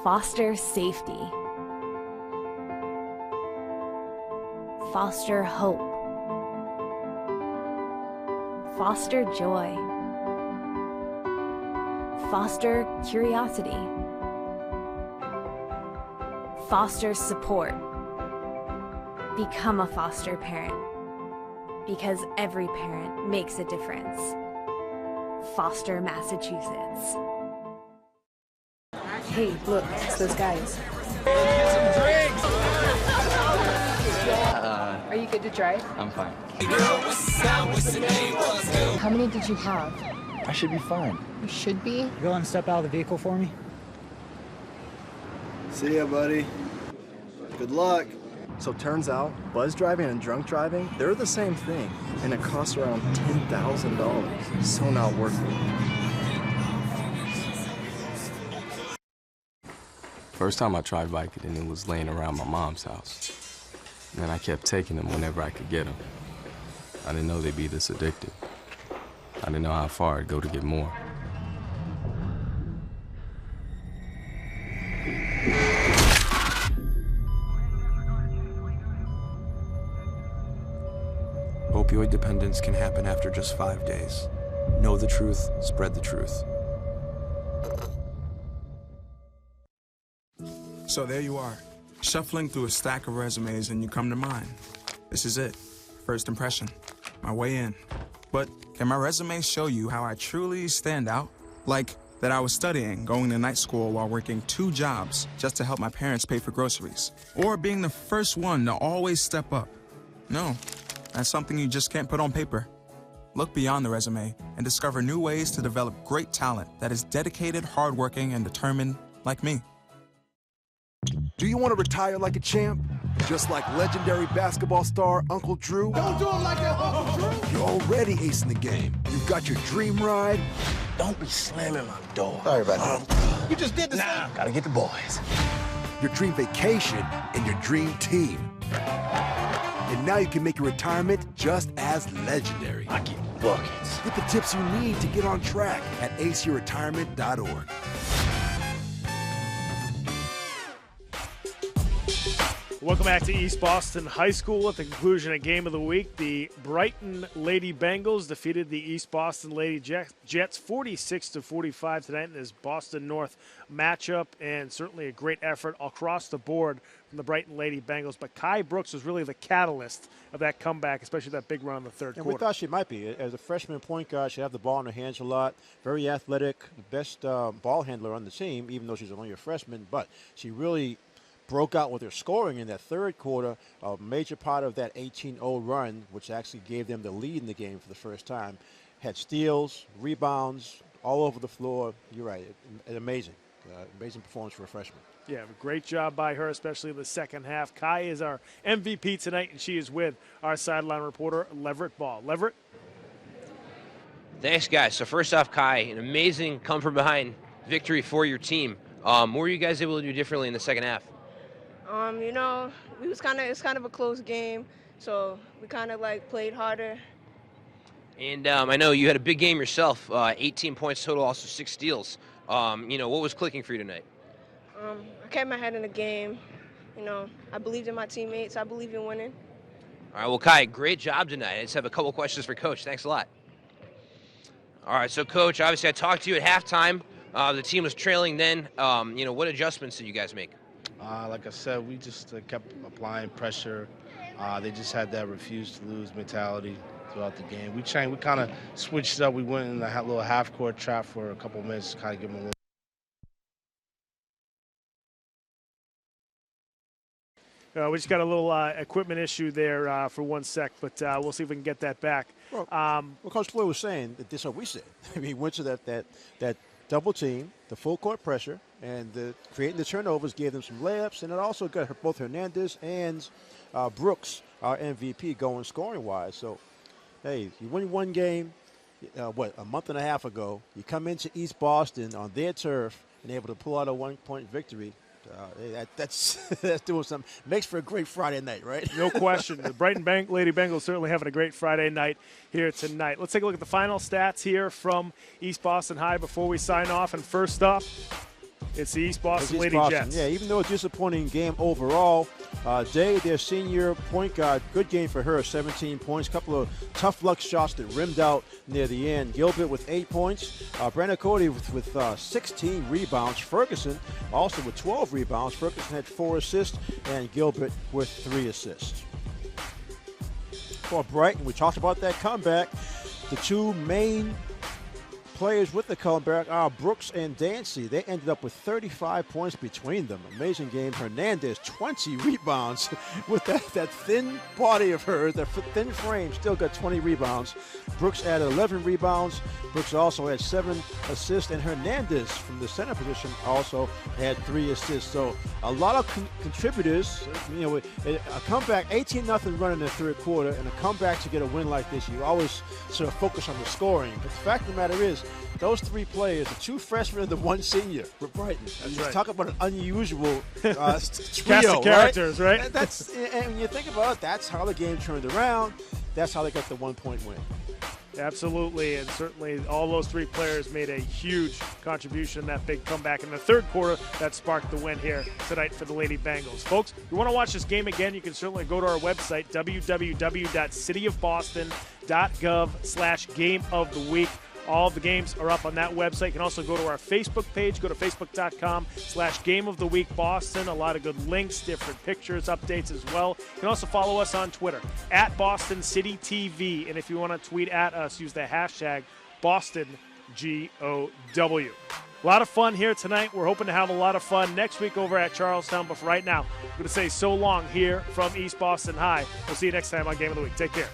Foster safety. Foster hope. Foster joy. Foster curiosity. Foster support. Become a foster parent, because every parent makes a difference. Foster, Massachusetts. Hey, look, it's those guys. Are you good to drive? I'm fine. How many did you have? I should be fine. You should be. You willing to step out of the vehicle for me? See ya, buddy. Good luck. So turns out, buzz driving and drunk driving, they're the same thing, and it costs around $10,000. So not worth it. First time I tried Vicodin, it was laying around my mom's house. And then I kept taking them whenever I could get them. I didn't know they'd be this addictive. I didn't know how far I'd go to get more. Opioid dependence can happen after just 5 days. Know the truth, spread the truth. So there you are, shuffling through a stack of resumes and you come to mine. This is it, first impression, my way in. But can my resume show you how I truly stand out? Like that I was studying, going to night school while working 2 jobs just to help my parents pay for groceries. Or being the first one to always step up. No, that's something you just can't put on paper. Look beyond the resume and discover new ways to develop great talent that is dedicated, hardworking, and determined like me. Do you want to retire like a champ? Just like legendary basketball star Uncle Drew? Don't do him like that, Uncle Drew! You're already acing the game. You've got your dream ride. Don't be slamming my door. Sorry about that. You just did the same. Gotta get the boys. your dream vacation, and your dream team. And now you can make your retirement just as legendary. I get buckets. Get the tips you need to get on track at aceyourretirement.org. Welcome back to East Boston High School. At the conclusion of Game of the Week, the Brighton Lady Bengals defeated the East Boston Lady Jets 46-45 tonight in this Boston North matchup, and certainly a great effort across the board from the Brighton Lady Bengals. But Kai Brooks was really the catalyst of that comeback, especially that big run in the third quarter. We thought she might be. As a freshman point guard, she had the ball in her hands a lot. Very athletic, the best ball handler on the team, even though she's only a freshman. But she really broke out with her scoring in that third quarter, a major part of that 18-0 run, which actually gave them the lead in the game for the first time. Had steals, rebounds, all over the floor. You're right, amazing. Amazing performance for a freshman. Yeah, a great job by her, especially in the second half. Kai is our MVP tonight, and she is with our sideline reporter, Leverett Ball. Leverett? Thanks, guys. So first off, Kai, an amazing come-from-behind victory for your team. What were you guys able to do differently in the second half? It's kind of a close game, so we kind of played harder. And I know you had a big game yourself, 18 points total, also 6 steals. What was clicking for you tonight? I kept my head in the game. I believed in my teammates. I believe in winning. All right, well, Kai, great job tonight. I just have a couple questions for Coach. Thanks a lot. All right, so Coach, obviously I talked to you at halftime. The team was trailing then. What adjustments did you guys make? Like I said, we just kept applying pressure. They just had that refuse to lose mentality throughout the game. We kind of switched up. We went in a little half-court trap for a couple minutes to kind of give them a little. We just got a little equipment issue there for 1 sec, but we'll see if we can get that back. Well, Coach Floyd was saying that this is what we said. I mean, he went to that double team, the full court pressure, and creating the turnovers gave them some layups, and it also got both Hernandez and Brooks, our MVP, going scoring-wise. So, hey, you win one game, a month and a half ago, you come into East Boston on their turf and able to pull out a one-point victory. That's doing something. Makes for a great Friday night, right? No question. The Brighton Lady Bengals certainly having a great Friday night here tonight. Let's take a look at the final stats here from East Boston High before we sign off. And first up, it's the East Boston Lady Jets. Yeah, even though a disappointing game overall, Day, their senior point guard, good game for her, 17 points. Couple of tough luck shots that rimmed out near the end. Gilbert with 8 points. Brandon Cody with 16 rebounds. Ferguson also with 12 rebounds. Ferguson had 4 assists, and Gilbert with 3 assists. For Brighton, we talked about that comeback. The two main players with the comeback are Brooks and Dancy. They ended up with 35 points between them. Amazing game. Hernandez, 20 rebounds with that thin body of hers, that thin frame, still got 20 rebounds. Brooks added 11 rebounds. Brooks also had 7 assists, and Hernandez from the center position also had 3 assists. So a lot of contributors. A comeback, 18-0 run in the third quarter, and a comeback to get a win like this, you always sort of focus on the scoring. But the fact of the matter is, those 3 players, the 2 freshmen and the 1 senior for Brighton. That's right. Talk about an unusual trio, cast of characters, right? And when you think about it, that's how the game turned around. That's how they got the 1-point win. Absolutely, and certainly all those 3 players made a huge contribution in that big comeback in the third quarter that sparked the win here tonight for the Lady Bengals. Folks, if you want to watch this game again, you can certainly go to our website, www.cityofboston.gov/game-of-the-week. All of the games are up on that website. You can also go to our Facebook page. Go to facebook.com/GameOfTheWeek Boston. A lot of good links, different pictures, updates as well. You can also follow us on Twitter @BostonCityTV. And if you want to tweet at us, use the hashtag BostonGOW. A lot of fun here tonight. We're hoping to have a lot of fun next week over at Charlestown. But for right now, I'm going to say so long here from East Boston High. We'll see you next time on Game of the Week. Take care.